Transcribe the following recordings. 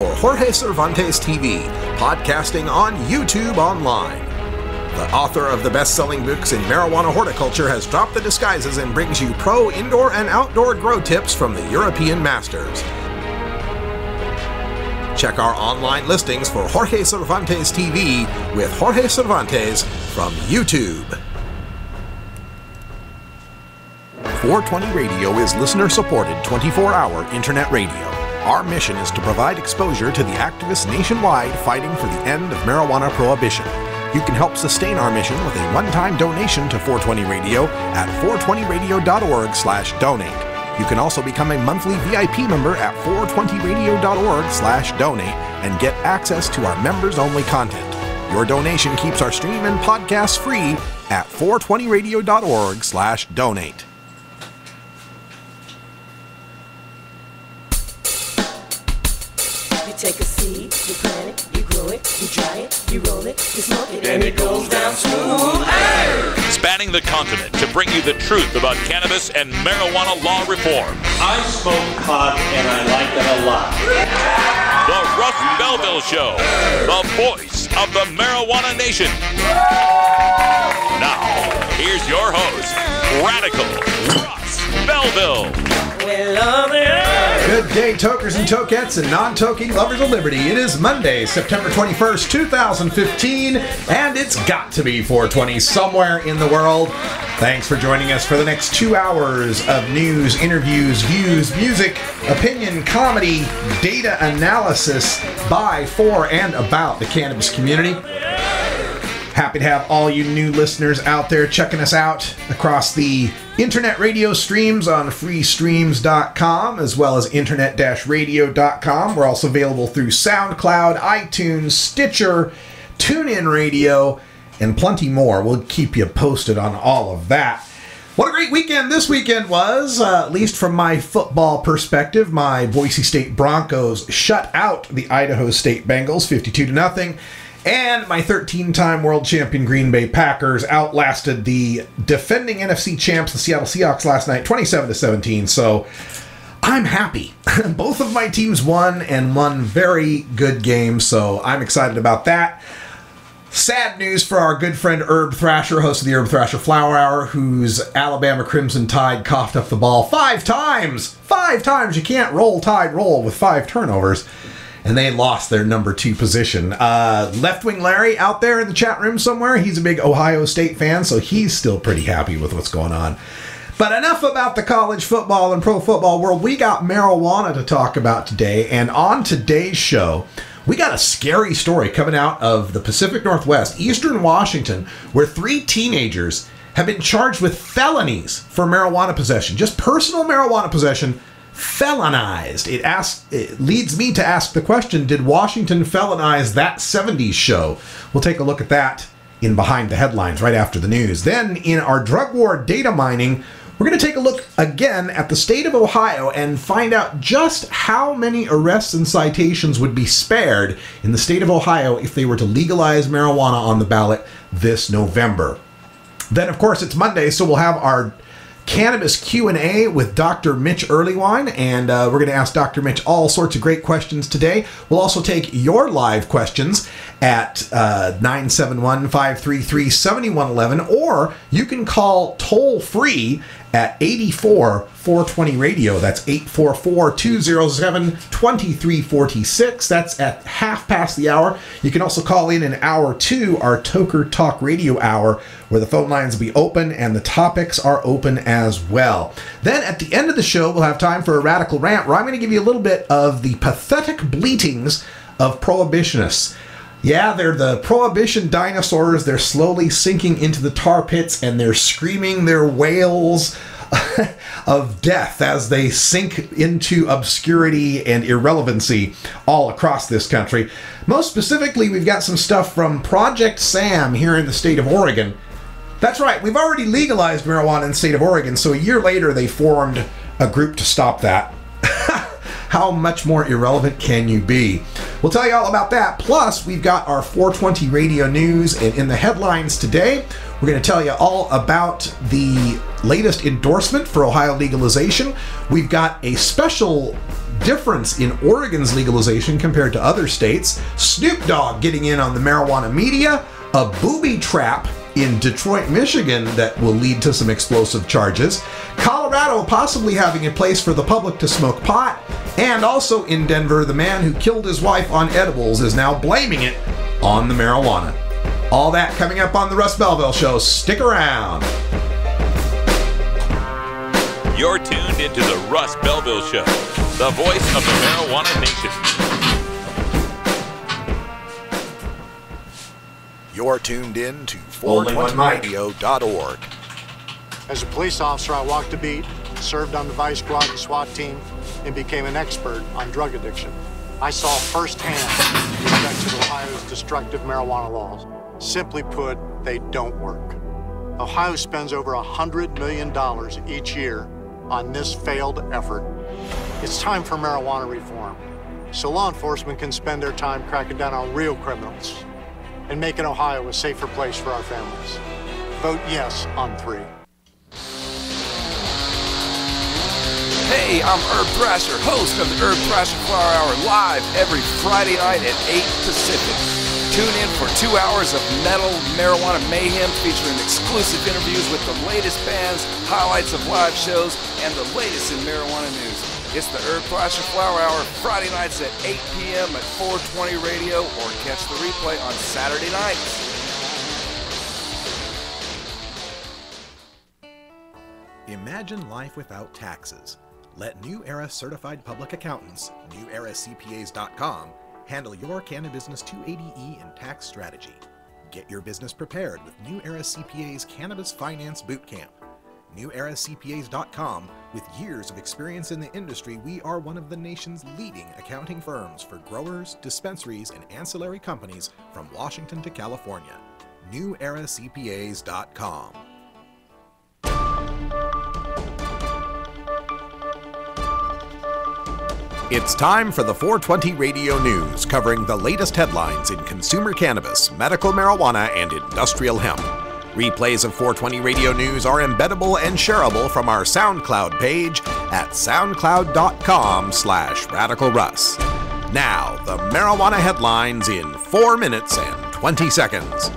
For Jorge Cervantes TV, podcasting on YouTube Online. The author of the best-selling books in marijuana horticulture has dropped the disguises and brings you pro indoor and outdoor grow tips from the European masters. Check our online listings for Jorge Cervantes TV with Jorge Cervantes from YouTube. 420 Radio is listener-supported 24-hour internet radio. Our mission is to provide exposure to the activists nationwide fighting for the end of marijuana prohibition. You can help sustain our mission with a one-time donation to 420 Radio at 420radio.org/donate. You can also become a monthly VIP member at 420radio.org/donate and get access to our members-only content. Your donation keeps our stream and podcasts free at 420radio.org/donate. Take a seed, you plant it, you grow it, you dry it, you roll it, you smoke it, and it goes down smooth. Hey! Spanning the continent to bring you the truth about cannabis and marijuana law reform. I smoke pot and I like it a lot. The Russ Belville Show, the voice of the marijuana nation. Now, here's your host, Radical Russ Belville. Good day, tokers and tokettes and non-toking lovers of liberty. It is Monday, September 21st, 2015, and it's got to be 420 somewhere in the world. Thanks for joining us for the next 2 hours of news, interviews, views, music, opinion, comedy, data analysis by, for, and about the cannabis community. Happy to have all you new listeners out there checking us out across the internet radio streams on freestreams.com as well as internet-radio.com. We're also available through SoundCloud, iTunes, Stitcher, TuneIn Radio, and plenty more. We'll keep you posted on all of that. What a great weekend this weekend was, at least from my football perspective. My Boise State Broncos shut out the Idaho State Bengals 52-0. And my 13-time world champion Green Bay Packers outlasted the defending NFC champs, the Seattle Seahawks, last night, 27-17. So I'm happy. Both of my teams won and won very good games, so I'm excited about that. Sad news for our good friend Herb Thrasher, host of the Herb Thrasher Flower Hour, whose Alabama Crimson Tide coughed up the ball 5 times. 5 times. You can't roll Tide roll with 5 turnovers. And they lost their number 2 position. Left Wing Larry out there in the chat room somewhere. He's a big Ohio State fan, so he's still pretty happy with what's going on. But enough about the college football and pro football world. We got marijuana to talk about today. And on today's show, we got a scary story coming out of the Pacific Northwest, Eastern Washington, where 3 teenagers have been charged with felonies for marijuana possession. Just personal marijuana possession. Felonized. It leads me to ask the question, did Washington felonize that 70s show? We'll take a look at that in Behind the Headlines right after the news. Then in our drug war data mining, we're going to take a look again at the state of Ohio and find out just how many arrests and citations would be spared in the state of Ohio if they were to legalize marijuana on the ballot this November. Then, of course, it's Monday, so we'll have our Cannabis Q&A with Dr. Mitch Earlywine, and we're going to ask Dr. Mitch all sorts of great questions today. We'll also take your live questions at 971-533-7111, or you can call toll-free at 84-420-RADIO. That's 844-207-2346. That's at half past the hour. You can also call in hour 2, our Toker Talk Radio Hour, where the phone lines will be open and the topics are open as well. Then at the end of the show, we'll have time for a radical rant where I'm going to give you a little bit of the pathetic bleatings of prohibitionists. Yeah, they're the prohibition dinosaurs. They're slowly sinking into the tar pits and they're screaming their wails of death as they sink into obscurity and irrelevancy all across this country. Most specifically, we've got some stuff from Project Sam here in the state of Oregon. That's right, we've already legalized marijuana in the state of Oregon, so a year later they formed a group to stop that. How much more irrelevant can you be? We'll tell you all about that. Plus, we've got our 420 radio news, and in the headlines today, we're going to tell you all about the latest endorsement for Ohio legalization. We've got a special difference in Oregon's legalization compared to other states, Snoop Dogg getting in on the marijuana media, a booby trap in Detroit, Michigan that will lead to some explosive charges, Colorado possibly having a place for the public to smoke pot, and also in Denver, the man who killed his wife on edibles is now blaming it on the marijuana. All that coming up on the Russ Belville Show. Stick around. You're tuned into the Russ Belville Show, the voice of the marijuana nation. You're tuned in to 420radio.org. As a police officer, I walked the beat, served on the vice squad and SWAT team, and became an expert on drug addiction. I saw firsthand the effects of Ohio's destructive marijuana laws. Simply put, they don't work. Ohio spends over $100 million each year on this failed effort. It's time for marijuana reform, so law enforcement can spend their time cracking down on real criminals and making Ohio a safer place for our families. Vote yes on 3. Hey, I'm Herb Thrasher, host of the Herb Thrasher Flower Hour, live every Friday night at 8 Pacific. Tune in for 2 hours of metal marijuana mayhem featuring exclusive interviews with the latest bands, highlights of live shows, and the latest in marijuana news. It's the Herb Thrasher Flower Hour, Friday nights at 8 p.m. at 420 Radio, or catch the replay on Saturday nights. Imagine life without taxes. Let New Era Certified Public Accountants, NewEraCPAs.com, handle your cannabis 280E and tax strategy. Get your business prepared with New Era CPA's Cannabis Finance Bootcamp. NewEraCPAs.com, with years of experience in the industry, we are one of the nation's leading accounting firms for growers, dispensaries, and ancillary companies from Washington to California. NewEraCPAs.com. It's time for the 420 Radio News, covering the latest headlines in consumer cannabis, medical marijuana, and industrial hemp. Replays of 420 Radio News are embeddable and shareable from our SoundCloud page at soundcloud.com/RadicalRuss. Now, the marijuana headlines in 4 minutes and 20 seconds.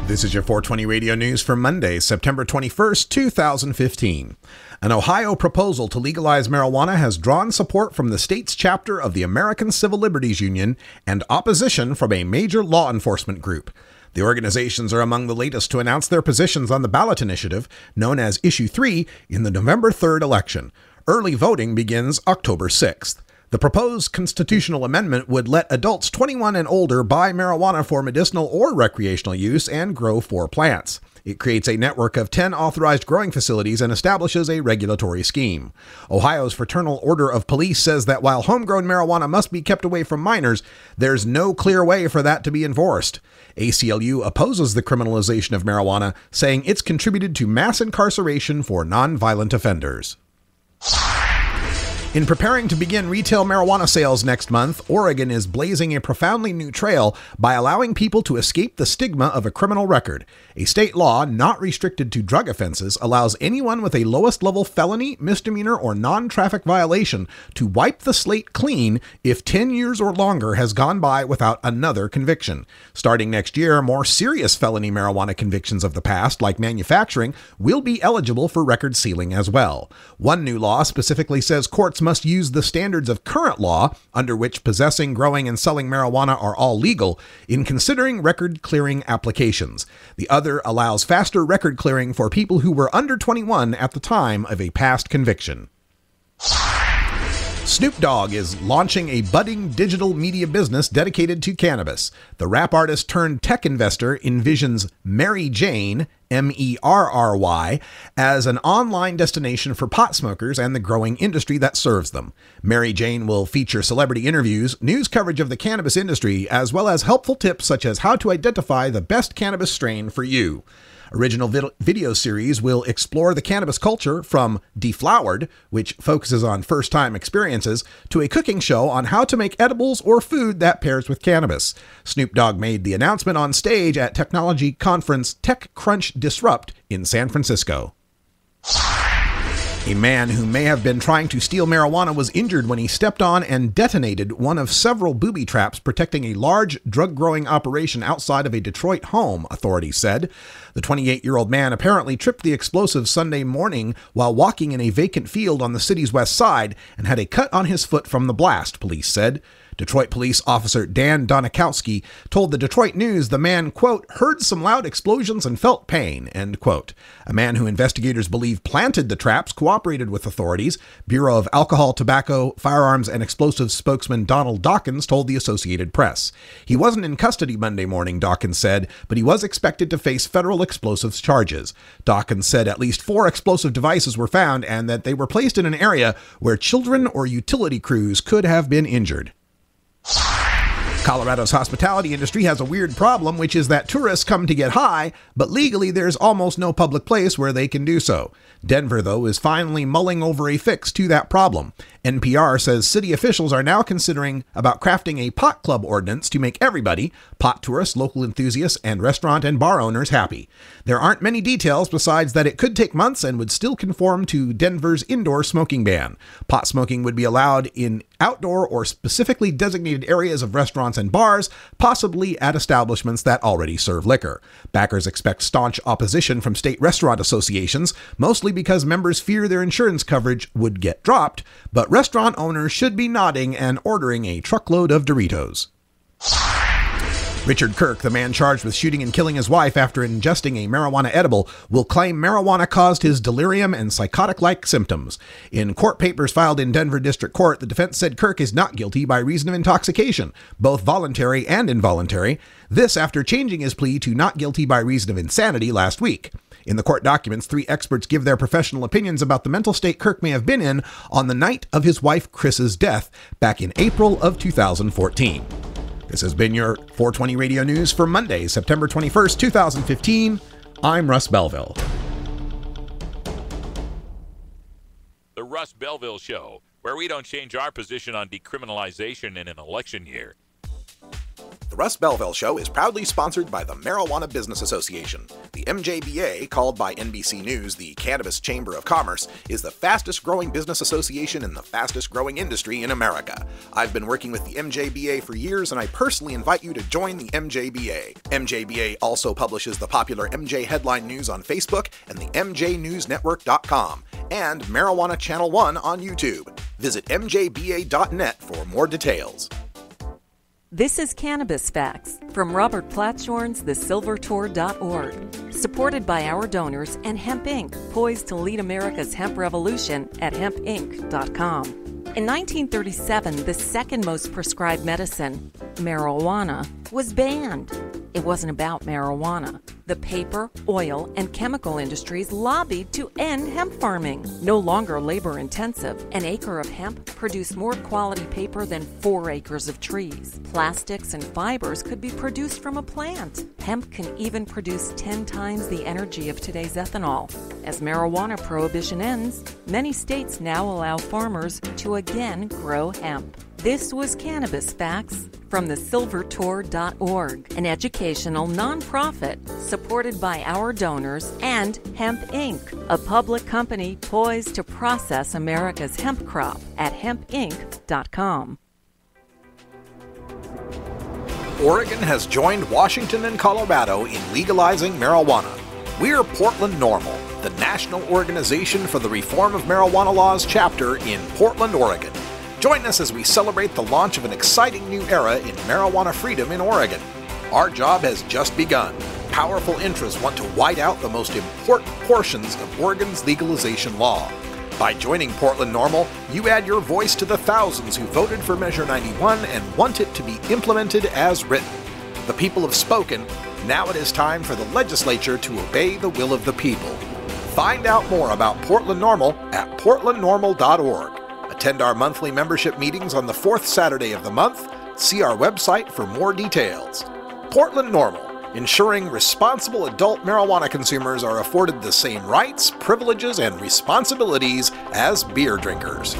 This is your 420 Radio News for Monday, September 21st, 2015. An Ohio proposal to legalize marijuana has drawn support from the state's chapter of the American Civil Liberties Union and opposition from a major law enforcement group. The organizations are among the latest to announce their positions on the ballot initiative, known as Issue 3, in the November 3rd election. Early voting begins October 6th. The proposed constitutional amendment would let adults 21 and older buy marijuana for medicinal or recreational use and grow 4 plants. It creates a network of 10 authorized growing facilities and establishes a regulatory scheme. Ohio's Fraternal Order of Police says that while homegrown marijuana must be kept away from minors, there's no clear way for that to be enforced. ACLU opposes the criminalization of marijuana, saying it's contributed to mass incarceration for nonviolent offenders. In preparing to begin retail marijuana sales next month, Oregon is blazing a profoundly new trail by allowing people to escape the stigma of a criminal record. A state law not restricted to drug offenses allows anyone with a lowest level felony, misdemeanor, or non-traffic violation to wipe the slate clean if 10 years or longer has gone by without another conviction. Starting next year, more serious felony marijuana convictions of the past, like manufacturing, will be eligible for record sealing as well. One new law specifically says courts must use the standards of current law, under which possessing, growing, and selling marijuana are all legal, in considering record clearing applications. The other allows faster record clearing for people who were under 21 at the time of a past conviction. Snoop Dogg is launching a budding digital media business dedicated to cannabis. The rap artist turned tech investor envisions Mary Jane, Merry, as an online destination for pot smokers and the growing industry that serves them. Mary Jane will feature celebrity interviews, news coverage of the cannabis industry, as well as helpful tips such as how to identify the best cannabis strain for you. Original video series will explore the cannabis culture from Deflowered, which focuses on first-time experiences, to a cooking show on how to make edibles or food that pairs with cannabis. Snoop Dogg made the announcement on stage at technology conference TechCrunch Disrupt in San Francisco. A man who may have been trying to steal marijuana was injured when he stepped on and detonated one of several booby traps protecting a large drug-growing operation outside of a Detroit home, authorities said. The 28-year-old man apparently tripped the explosive Sunday morning while walking in a vacant field on the city's west side and had a cut on his foot from the blast, police said. Detroit police officer Dan Donikowski told the Detroit News the man, quote, heard some loud explosions and felt pain, end quote. A man who investigators believe planted the traps cooperated with authorities. Bureau of Alcohol, Tobacco, Firearms, and Explosives spokesman Donald Dawkins told the Associated Press. He wasn't in custody Monday morning, Dawkins said, but he was expected to face federal explosives charges. Dawkins said at least 4 explosive devices were found and that they were placed in an area where children or utility crews could have been injured. Colorado's hospitality industry has a weird problem, which is that tourists come to get high, but legally there's almost no public place where they can do so. Denver, though, is finally mulling over a fix to that problem. NPR says city officials are now considering about crafting a pot club ordinance to make everybody, pot tourists, local enthusiasts, and restaurant and bar owners, happy. There aren't many details besides that it could take months and would still conform to Denver's indoor smoking ban. Pot smoking would be allowed in outdoor or specifically designated areas of restaurants and bars, possibly at establishments that already serve liquor. Backers expect staunch opposition from state restaurant associations, mostly because members fear their insurance coverage would get dropped, but restaurant owners should be nodding and ordering a truckload of Doritos. Richard Kirk, the man charged with shooting and killing his wife after ingesting a marijuana edible, will claim marijuana caused his delirium and psychotic-like symptoms. In court papers filed in Denver District Court, the defense said Kirk is not guilty by reason of intoxication, both voluntary and involuntary. This after changing his plea to not guilty by reason of insanity last week. In the court documents, 3 experts give their professional opinions about the mental state Kirk may have been in on the night of his wife Chris's death back in April of 2014. This has been your 420 Radio News for Monday, September 21st, 2015. I'm Russ Belville. The Russ Belville Show, where we don't change our position on decriminalization in an election year. The Russ Belville Show is proudly sponsored by the Marijuana Business Association. The MJBA, called by NBC News the Cannabis Chamber of Commerce, is the fastest growing business association in the fastest growing industry in America. I've been working with the MJBA for years, and I personally invite you to join the MJBA. MJBA also publishes the popular MJ Headline News on Facebook and the MJNewsNetwork.com and Marijuana Channel 1 on YouTube. Visit mjba.net for more details. This is Cannabis Facts from Robert Platshorn's TheSilverTour.org, supported by our donors and Hemp Inc., poised to lead America's hemp revolution at hempinc.com. In 1937, the second most prescribed medicine, marijuana, was banned. It wasn't about marijuana. The paper, oil, and chemical industries lobbied to end hemp farming. No longer labor-intensive, an acre of hemp produced more quality paper than 4 acres of trees. Plastics and fibers could be produced from a plant. Hemp can even produce 10 times the energy of today's ethanol. As marijuana prohibition ends, many states now allow farmers to again grow hemp. This was Cannabis Facts from TheSilverTour.org, an educational nonprofit supported by our donors and Hemp Inc., a public company poised to process America's hemp crop at hempinc.com. Oregon has joined Washington and Colorado in legalizing marijuana. We're Portland Normal, the national organization for the reform of marijuana laws chapter in Portland, Oregon. Join us as we celebrate the launch of an exciting new era in marijuana freedom in Oregon. Our job has just begun. Powerful interests want to white out the most important portions of Oregon's legalization law. By joining Portland Normal, you add your voice to the thousands who voted for Measure 91 and want it to be implemented as written. The people have spoken. Now it is time for the legislature to obey the will of the people. Find out more about Portland Normal at portlandnormal.org. Attend our monthly membership meetings on the 4th Saturday of the month. See our website for more details. Portland Normal, ensuring responsible adult marijuana consumers are afforded the same rights, privileges, and responsibilities as beer drinkers.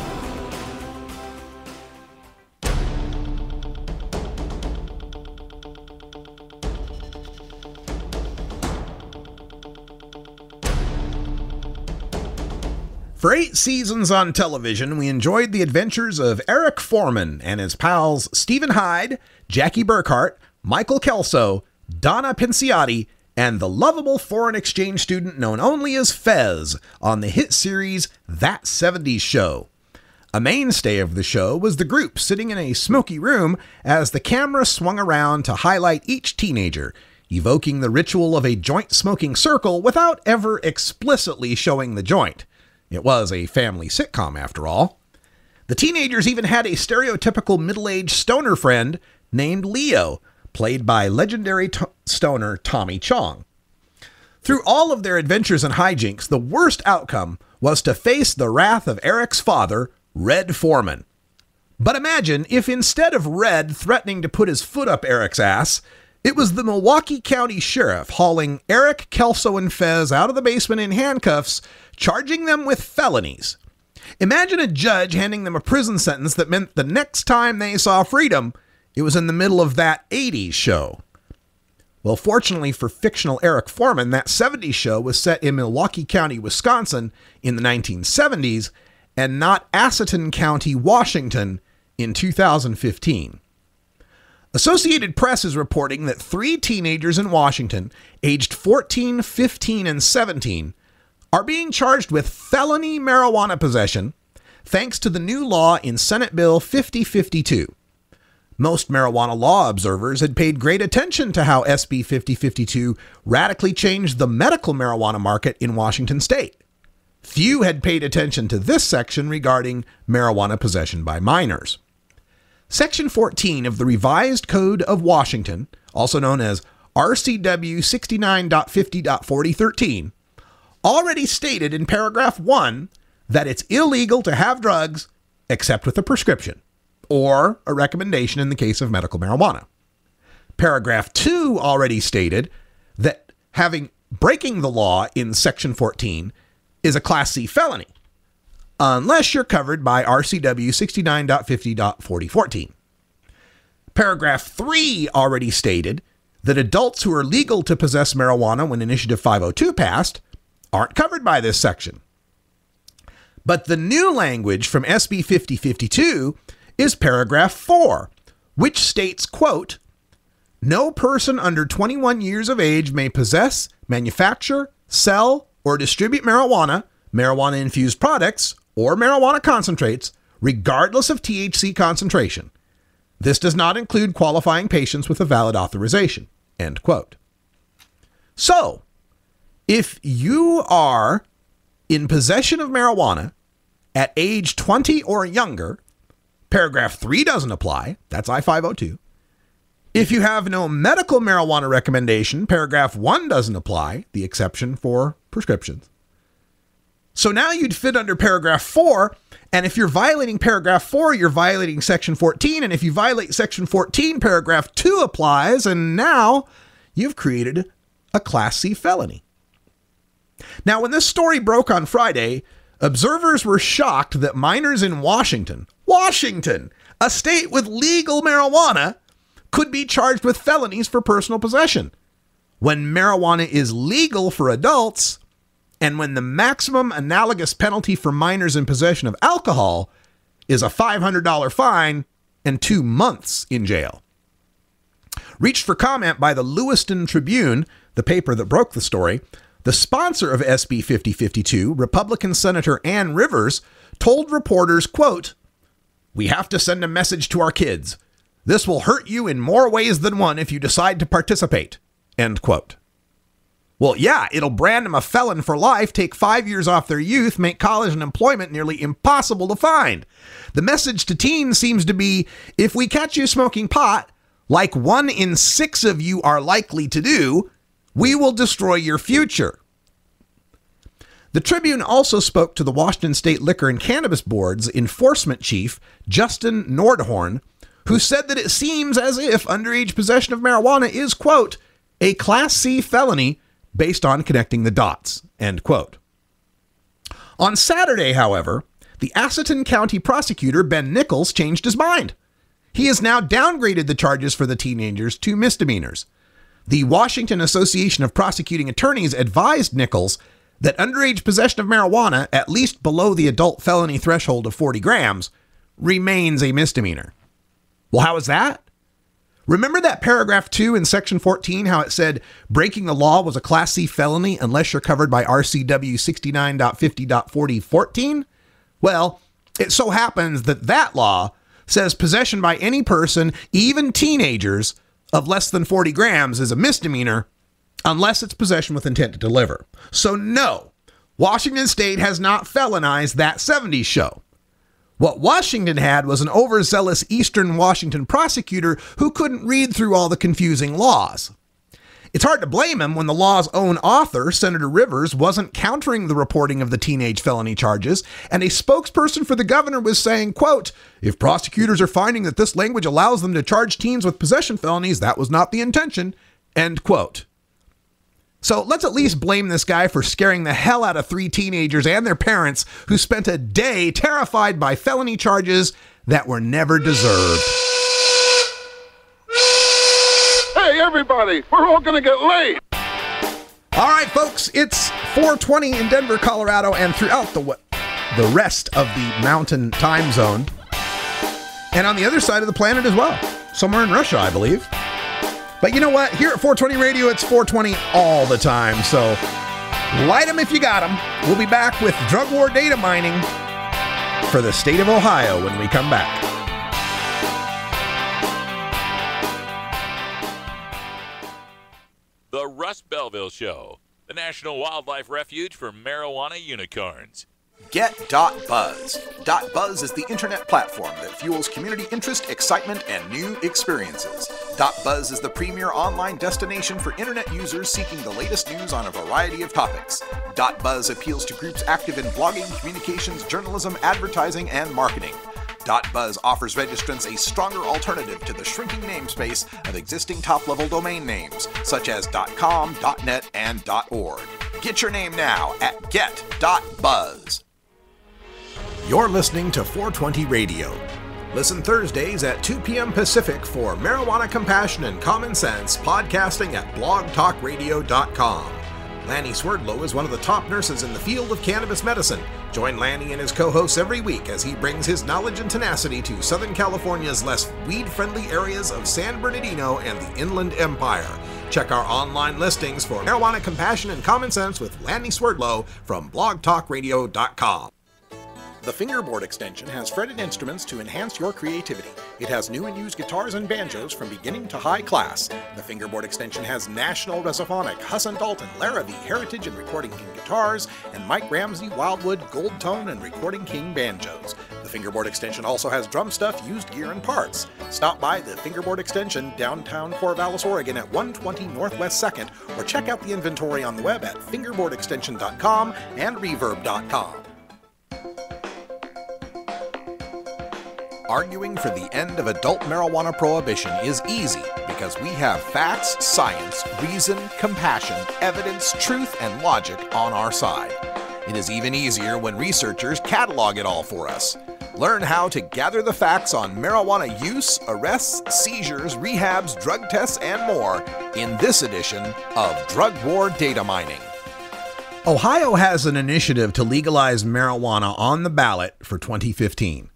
For 8 seasons on television, we enjoyed the adventures of Eric Foreman and his pals Stephen Hyde, Jackie Burkhart, Michael Kelso, Donna Pinciotti, and the lovable foreign exchange student known only as Fez on the hit series That 70s Show. A mainstay of the show was the group sitting in a smoky room as the camera swung around to highlight each teenager, evoking the ritual of a joint-smoking circle without ever explicitly showing the joint. It was a family sitcom, after all. The teenagers even had a stereotypical middle-aged stoner friend named Leo, played by legendary stoner Tommy Chong. Through all of their adventures and hijinks, the worst outcome was to face the wrath of Eric's father, Red Foreman. But imagine if instead of Red threatening to put his foot up Eric's ass, it was the Milwaukee County Sheriff hauling Eric, Kelso, and Fez out of the basement in handcuffs, charging them with felonies. Imagine a judge handing them a prison sentence that meant the next time they saw freedom, it was in the middle of That 80s Show. Well, fortunately for fictional Eric Foreman, That 70s Show was set in Milwaukee County, Wisconsin in the 1970s, and not Assatan County, Washington in 2015. Associated Press is reporting that 3 teenagers in Washington, aged 14, 15, and 17, are being charged with felony marijuana possession thanks to the new law in Senate Bill 5052. Most marijuana law observers had paid great attention to how SB 5052 radically changed the medical marijuana market in Washington state. Few had paid attention to this section regarding marijuana possession by minors. Section 14 of the Revised Code of Washington, also known as RCW 69.50.4013, already stated in paragraph 1 that it's illegal to have drugs except with a prescription, or a recommendation in the case of medical marijuana. Paragraph 2 already stated that breaking the law in Section 14 is a Class C felony, unless you're covered by RCW 69.50.4014. Paragraph 3 already stated that adults who are legal to possess marijuana when Initiative 502 passed aren't covered by this section. But the new language from SB 5052 is paragraph 4, which states, quote, "No person under 21 years of age may possess, manufacture, sell, or distribute marijuana, marijuana-infused products, or marijuana concentrates, regardless of THC concentration. This does not include qualifying patients with a valid authorization," end quote. So, if you are in possession of marijuana at age 20 or younger, paragraph 3 doesn't apply. That's I-502. If you have no medical marijuana recommendation, paragraph 1 doesn't apply, the exception for prescriptions. So now you'd fit under paragraph 4, and if you're violating paragraph 4, you're violating section 14, and if you violate section 14, paragraph 2 applies, and now you've created a Class C felony. Now, when this story broke on Friday, observers were shocked that minors in Washington, a state with legal marijuana, could be charged with felonies for personal possession, when marijuana is legal for adults, and when the maximum analogous penalty for minors in possession of alcohol is a $500 fine and 2 months in jail. Reached for comment by the Lewiston Tribune, the paper that broke the story, the sponsor of SB 5052, Republican Senator Ann Rivers, told reporters, quote, "We have to send a message to our kids. This will hurt you in more ways than one if you decide to participate," end quote. Well, yeah, it'll brand them a felon for life, take 5 years off their youth, make college and employment nearly impossible to find. The message to teens seems to be, if we catch you smoking pot, like 1 in 6 of you are likely to do, we will destroy your future. The Tribune also spoke to the Washington State Liquor and Cannabis Board's enforcement chief, Justin Nordhorn, who said that it seems as if underage possession of marijuana is, quote, a Class C felony based on connecting the dots, end quote. On Saturday, however, the Assatan County prosecutor, Ben Nichols, changed his mind. He has now downgraded the charges for the teenagers to misdemeanors. The Washington Association of Prosecuting Attorneys advised Nichols that underage possession of marijuana, at least below the adult felony threshold of 40 grams, remains a misdemeanor. Well, how is that? Remember that paragraph 2 in section 14, how it said breaking the law was a Class C felony unless you're covered by RCW 69.50.4014? Well, it so happens that that law says possession by any person, even teenagers, of less than 40 grams is a misdemeanor unless it's possession with intent to deliver. So no, Washington State has not felonized that 70s show. What Washington had was an overzealous Eastern Washington prosecutor who couldn't read through all the confusing laws. It's hard to blame him when the law's own author, Senator Rivers, wasn't countering the reporting of the teenage felony charges, and a spokesperson for the governor was saying, quote, "If prosecutors are finding that this language allows them to charge teens with possession felonies, that was not the intention," end quote. So let's at least blame this guy for scaring the hell out of 3 teenagers and their parents who spent a day terrified by felony charges that were never deserved. Hey, everybody, we're all going to get laid. All right, folks, it's 4:20 in Denver, Colorado, and throughout the rest of the mountain time zone. And on the other side of the planet as well, somewhere in Russia, I believe. But you know what? Here at 420 Radio, it's 420 all the time. So light them if you got them. We'll be back with drug war data mining for the state of Ohio when we come back. The Russ Belville Show, the National Wildlife Refuge for marijuana unicorns. Get.Buzz. .Buzz is the internet platform that fuels community interest, excitement, and new experiences. .Buzz is the premier online destination for internet users seeking the latest news on a variety of topics. .Buzz appeals to groups active in blogging, communications, journalism, advertising, and marketing. .Buzz offers registrants a stronger alternative to the shrinking namespace of existing top-level domain names, such as .com, .net, and .org. Get your name now at get.buzz. You're listening to 420 Radio. Listen Thursdays at 2 p.m. Pacific for Marijuana Compassion and Common Sense podcasting at blogtalkradio.com. Lanny Swerdlow is one of the top nurses in the field of cannabis medicine. Join Lanny and his co-hosts every week as he brings his knowledge and tenacity to Southern California's less weed-friendly areas of San Bernardino and the Inland Empire. Check our online listings for Marijuana Compassion and Common Sense with Lanny Swerdlow from blogtalkradio.com. The Fingerboard extension has fretted instruments to enhance your creativity. It has new and used guitars and banjos from beginning to high class. The Fingerboard extension has National Resophonic, Husson Dalton, Larrabee, Heritage and Recording King guitars, and Mike Ramsey, Wildwood, Gold Tone, and Recording King banjos. The Fingerboard extension also has drum stuff, used gear, and parts. Stop by the Fingerboard extension, downtown Corvallis, Oregon at 120 Northwest 2nd, or check out the inventory on the web at fingerboardextension.com and reverb.com. Arguing for the end of adult marijuana prohibition is easy because we have facts, science, reason, compassion, evidence, truth, and logic on our side. It is even easier when researchers catalog it all for us. Learn how to gather the facts on marijuana use, arrests, seizures, rehabs, drug tests, and more in this edition of Drug War Data Mining. Ohio has an initiative to legalize marijuana on the ballot for 2015.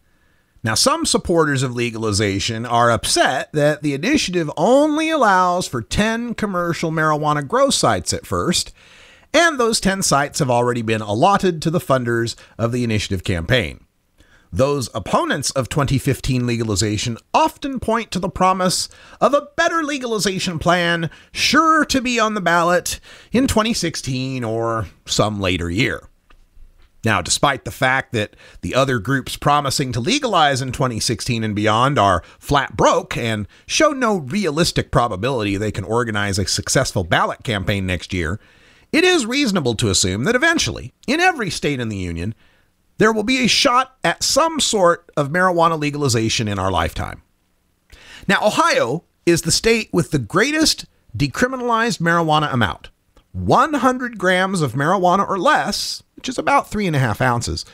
Now, some supporters of legalization are upset that the initiative only allows for 10 commercial marijuana grow sites at first, and those 10 sites have already been allotted to the funders of the initiative campaign. Those opponents of 2015 legalization often point to the promise of a better legalization plan sure to be on the ballot in 2016 or some later year. Now, despite the fact that the other groups promising to legalize in 2016 and beyond are flat broke and show no realistic probability they can organize a successful ballot campaign next year, it is reasonable to assume that eventually, in every state in the union, there will be a shot at some sort of marijuana legalization in our lifetime. Now, Ohio is the state with the greatest decriminalized marijuana amount. 100 grams of marijuana or less, which is about 3.5 ounces,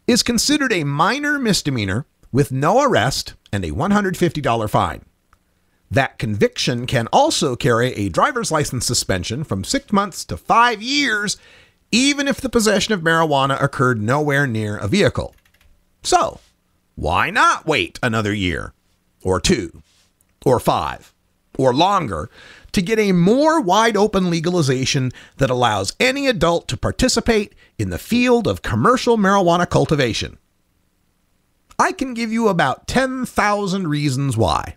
is considered a minor misdemeanor with no arrest and a $150 fine. That conviction can also carry a driver's license suspension from 6 months to 5 years even if the possession of marijuana occurred nowhere near a vehicle. So, why not wait another year, or 2, or 5, or longer to get a more wide-open legalization that allows any adult to participate in the field of commercial marijuana cultivation? I can give you about 10,000 reasons why.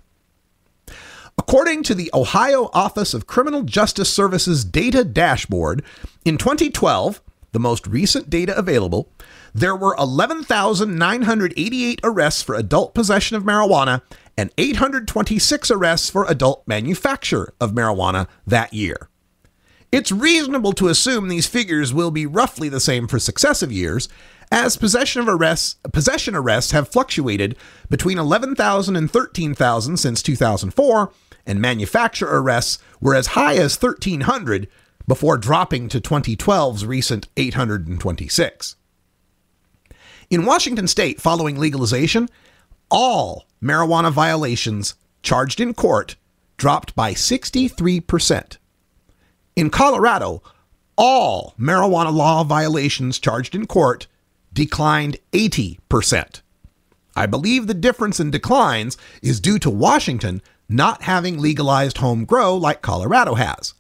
According to the Ohio Office of Criminal Justice Services Data Dashboard, in 2012, the most recent data available, there were 11,988 arrests for adult possession of marijuana and 826 arrests for adult manufacture of marijuana that year. It's reasonable to assume these figures will be roughly the same for successive years, as possession arrests have fluctuated between 11,000 and 13,000 since 2004, and manufacture arrests were as high as 1,300 before dropping to 2012's recent 826. In Washington state, following legalization, all marijuana violations charged in court dropped by 63%. In Colorado, all marijuana law violations charged in court declined 80%. I believe the difference in declines is due to Washington not having legalized home grow like Colorado has.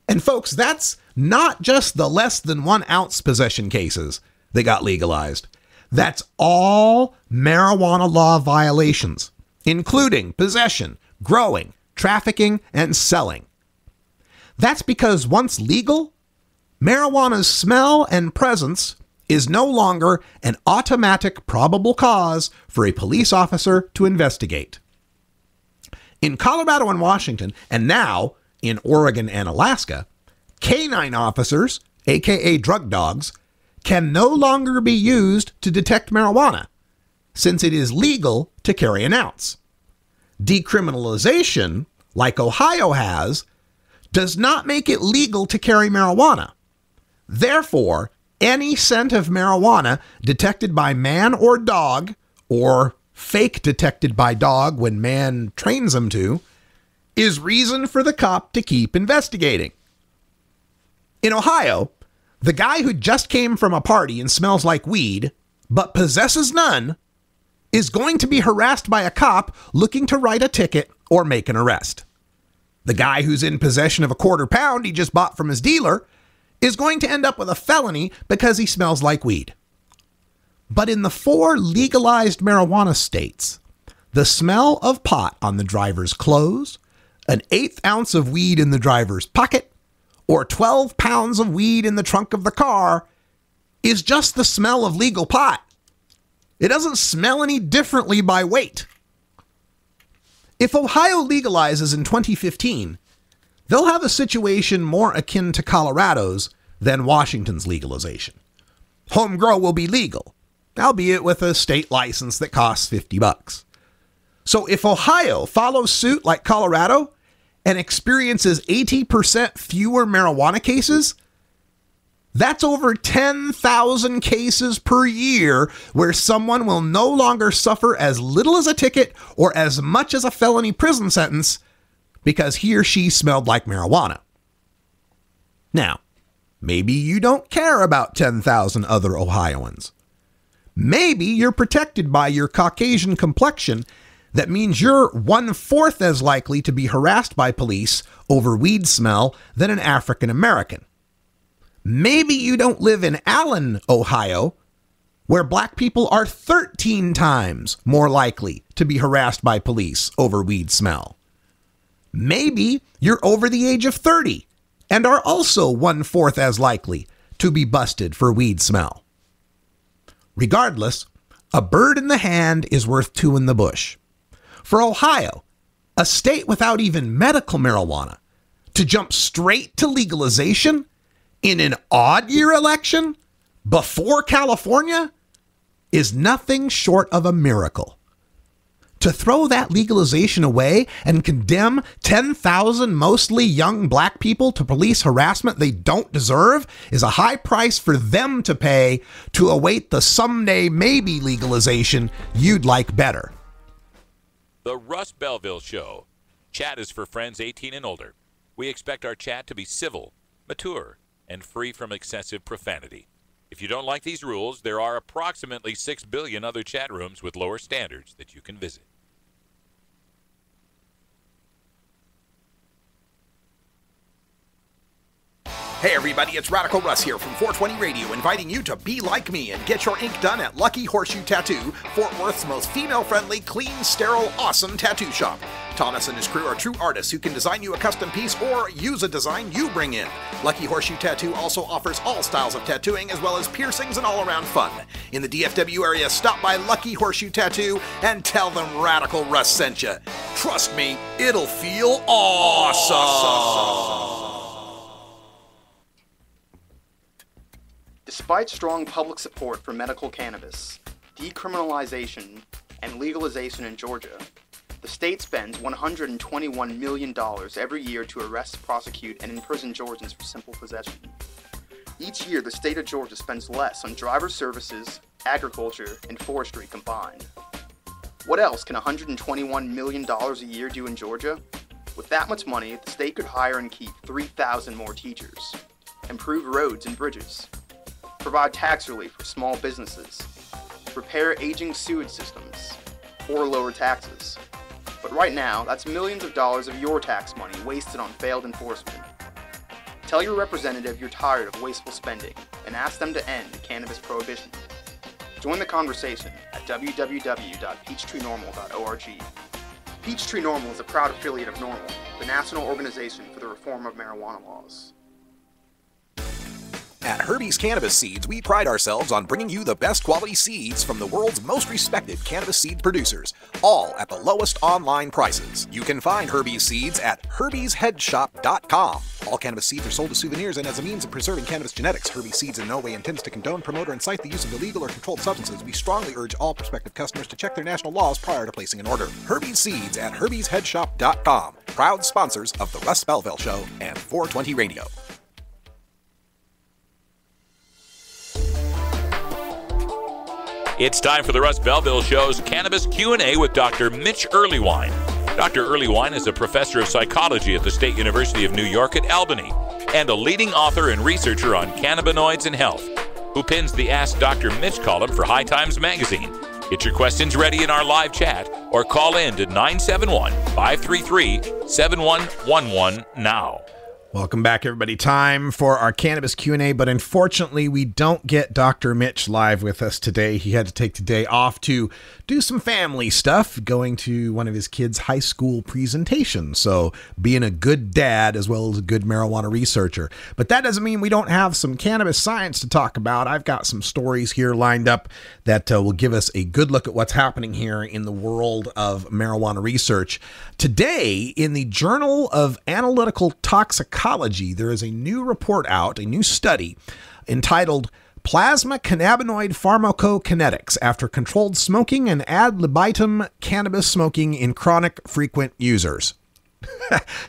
And folks, that's not just the less than 1 ounce possession cases that got legalized. That's all marijuana law violations, including possession, growing, trafficking, and selling. That's because once legal, marijuana's smell and presence is no longer an automatic probable cause for a police officer to investigate. In Colorado and Washington, and now in Oregon and Alaska, canine officers, aka drug dogs, can no longer be used to detect marijuana, since it is legal to carry an ounce. Decriminalization, like Ohio has, does not make it legal to carry marijuana. Therefore, any scent of marijuana detected by man or dog, or fake detected by dog when man trains them to, is reason for the cop to keep investigating. In Ohio, the guy who just came from a party and smells like weed, but possesses none, is going to be harassed by a cop looking to write a ticket or make an arrest. The guy who's in possession of a quarter pound he just bought from his dealer is going to end up with a felony because he smells like weed. But in the 4 legalized marijuana states, the smell of pot on the driver's clothes, an 1/8 ounce of weed in the driver's pocket, or 12 pounds of weed in the trunk of the car is just the smell of legal pot. It doesn't smell any differently by weight. If Ohio legalizes in 2015, they'll have a situation more akin to Colorado's than Washington's legalization. Home grow will be legal, albeit with a state license that costs $50. So if Ohio follows suit like Colorado and experiences 80% fewer marijuana cases, that's over 10,000 cases per year where someone will no longer suffer as little as a ticket or as much as a felony prison sentence because he or she smelled like marijuana. Now, maybe you don't care about 10,000 other Ohioans. Maybe you're protected by your Caucasian complexion. That means you're 1/4 as likely to be harassed by police over weed smell than an African American. Maybe you don't live in Allen, Ohio, where black people are 13 times more likely to be harassed by police over weed smell. Maybe you're over the age of 30 and are also 1/4 as likely to be busted for weed smell. Regardless, a bird in the hand is worth 2 in the bush. For Ohio, a state without even medical marijuana, to jump straight to legalization in an odd year election before California is nothing short of a miracle. To throw that legalization away and condemn 10,000 mostly young black people to police harassment they don't deserve is a high price for them to pay to await the someday maybe legalization you'd like better. The Russ Belville Show. Chat is for friends 18 and older. We expect our chat to be civil, mature, and free from excessive profanity. If you don't like these rules, there are approximately 6 billion other chat rooms with lower standards that you can visit. Hey everybody, it's Radical Russ here from 420 Radio, inviting you to be like me and get your ink done at Lucky Horseshoe Tattoo, Fort Worth's most female-friendly, clean, sterile, awesome tattoo shop. Thomas and his crew are true artists who can design you a custom piece or use a design you bring in. Lucky Horseshoe Tattoo also offers all styles of tattooing as well as piercings and all-around fun. In the DFW area, stop by Lucky Horseshoe Tattoo and tell them Radical Russ sent you. Trust me, it'll feel awesome. Despite strong public support for medical cannabis, decriminalization, and legalization in Georgia, the state spends $121 million every year to arrest, prosecute, and imprison Georgians for simple possession. Each year, the state of Georgia spends less on driver services, agriculture, and forestry combined. What else can $121 million a year do in Georgia? With that much money, the state could hire and keep 3,000 more teachers, improve roads and bridges, provide tax relief for small businesses, repair aging sewage systems, or lower taxes. But right now, that's millions of dollars of your tax money wasted on failed enforcement. Tell your representative you're tired of wasteful spending and ask them to end cannabis prohibition. Join the conversation at www.peachtreenormal.org. Peachtree Normal is a proud affiliate of NORML, the National Organization for the Reform of Marijuana Laws. At Herbie's Cannabis Seeds, we pride ourselves on bringing you the best quality seeds from the world's most respected cannabis seed producers, all at the lowest online prices. You can find Herbie's Seeds at herbiesheadshop.com. All cannabis seeds are sold as souvenirs, and as a means of preserving cannabis genetics, Herbie's Seeds in no way intends to condone, promote, or incite the use of illegal or controlled substances. We strongly urge all prospective customers to check their national laws prior to placing an order. Herbie's Seeds at herbiesheadshop.com. Proud sponsors of the Russ Belville Show and 420 Radio. It's time for the Russ Belville Show's Cannabis Q&A with Dr. Mitch Earlywine. Dr. Earlywine is a professor of psychology at the State University of New York at Albany and a leading author and researcher on cannabinoids and health, who pins the Ask Dr. Mitch column for High Times magazine. Get your questions ready in our live chat or call in to 971-533-7111 now. Welcome back, everybody. Time for our cannabis Q&A, but unfortunately, we don't get Dr. Mitch live with us today. He had to take today off to do some family stuff, going to one of his kids' high school presentations. So being a good dad as well as a good marijuana researcher. But that doesn't mean we don't have some cannabis science to talk about. I've got some stories here lined up that will give us a good look at what's happening here in the world of marijuana research. Today, in the Journal of Analytical Toxicology, there is a new report out, a new study entitled Plasma Cannabinoid Pharmacokinetics After Controlled Smoking and Ad Libitum Cannabis Smoking in Chronic Frequent Users.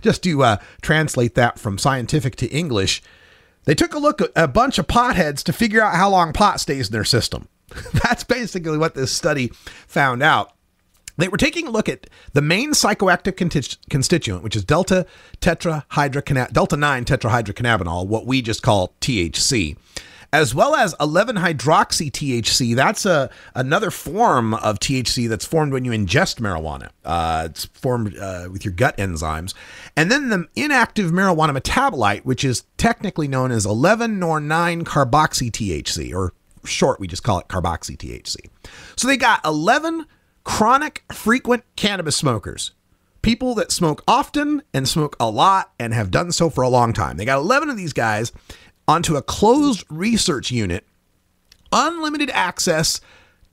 Just to translate that from scientific to English, they took a look at a bunch of potheads to figure out how long pot stays in their system. That's basically what this study found out. They were taking a look at the main psychoactive constituent, which is delta 9 tetrahydrocannabinol, what we just call THC, as well as 11-hydroxy-THC. That's another form of THC that's formed when you ingest marijuana. It's formed with your gut enzymes. And then the inactive marijuana metabolite, which is technically known as 11-9-carboxy-THC, or short, we just call it carboxy-THC. So they got 11 chronic frequent cannabis smokers, people that smoke often and smoke a lot and have done so for a long time. They got 11 of these guys onto a closed research unit, unlimited access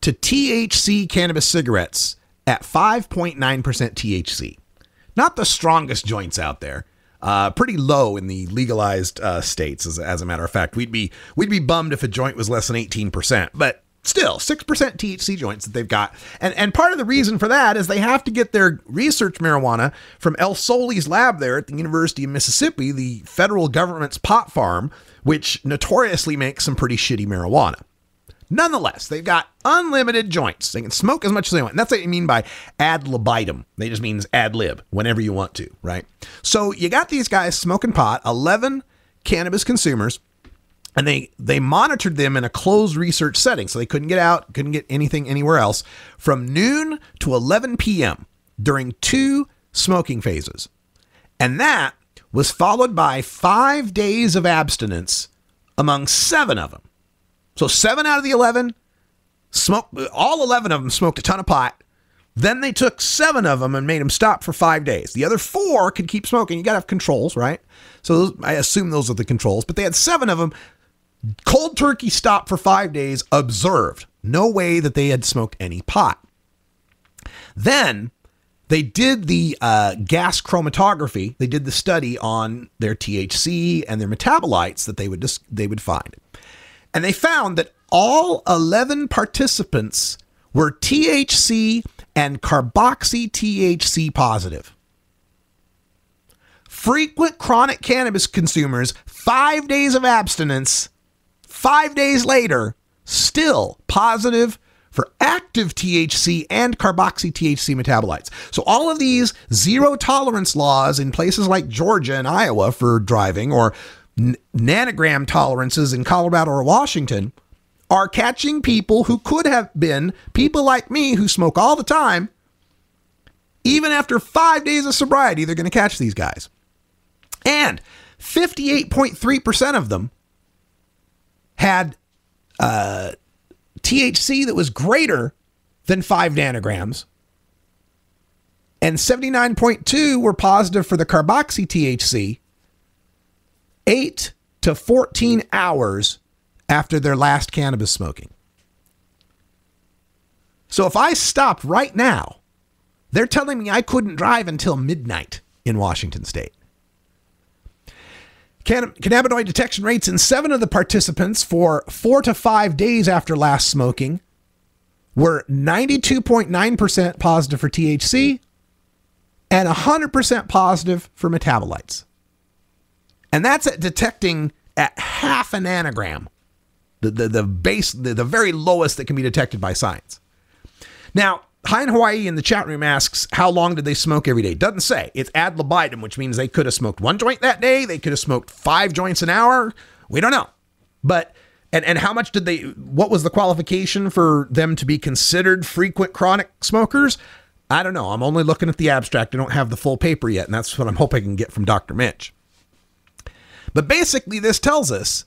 to THC cannabis cigarettes at 5.9% THC. Not the strongest joints out there. Pretty low in the legalized states, as a matter of fact. We'd be bummed if a joint was less than 18%, but still, 6% THC joints that they've got. And part of the reason for that is they have to get their research marijuana from El Soli's lab there at the University of Mississippi, the federal government's pot farm, which notoriously makes some pretty shitty marijuana. Nonetheless, they've got unlimited joints. They can smoke as much as they want. And that's what you mean by ad libitum. They just means ad lib, whenever you want to, right? So you got these guys smoking pot, 11 cannabis consumers, And they monitored them in a closed research setting, so they couldn't get out, couldn't get anything anywhere else, from noon to 11 p.m. during 2 smoking phases. And that was followed by 5 days of abstinence among 7 of them. So 7 out of the 11 all 11 of them smoked a ton of pot. Then they took 7 of them and made them stop for 5 days. The other 4 could keep smoking. You got to have controls, right? So I assume those are the controls. But they had 7 of them. Cold turkey stopped for 5 days, observed. No way that they had smoked any pot. Then they did the gas chromatography. They did the study on their THC and their metabolites that they would find. And they found that all 11 participants were THC and carboxy-THC positive. Frequent chronic cannabis consumers, 5 days of abstinence, 5 days later, still positive for active THC and carboxy-THC metabolites. So all of these zero tolerance laws in places like Georgia and Iowa for driving, or nanogram tolerances in Colorado or Washington, are catching people who could have been people like me who smoke all the time. Even after 5 days of sobriety, they're going to catch these guys. And 58.3% of them had THC that was greater than 5 nanograms. And 79.2 were positive for the carboxy THC 8 to 14 hours after their last cannabis smoking. So if I stopped right now, they're telling me I couldn't drive until midnight in Washington state. Cannabinoid detection rates in 7 of the participants for 4 to 5 days after last smoking were 92.9% positive for THC and 100% positive for metabolites. And that's at detecting at half a nanogram, the very lowest that can be detected by science. Now, Hi in Hawaii in the chat room asks, how long did they smoke every day? Doesn't say. It's ad libitum, which means they could have smoked 1 joint that day. They could have smoked 5 joints an hour. We don't know. But, and how much what was the qualification for them to be considered frequent chronic smokers? I don't know. I'm only looking at the abstract. I don't have the full paper yet, and that's what I'm hoping I can get from Dr. Mitch. But basically, this tells us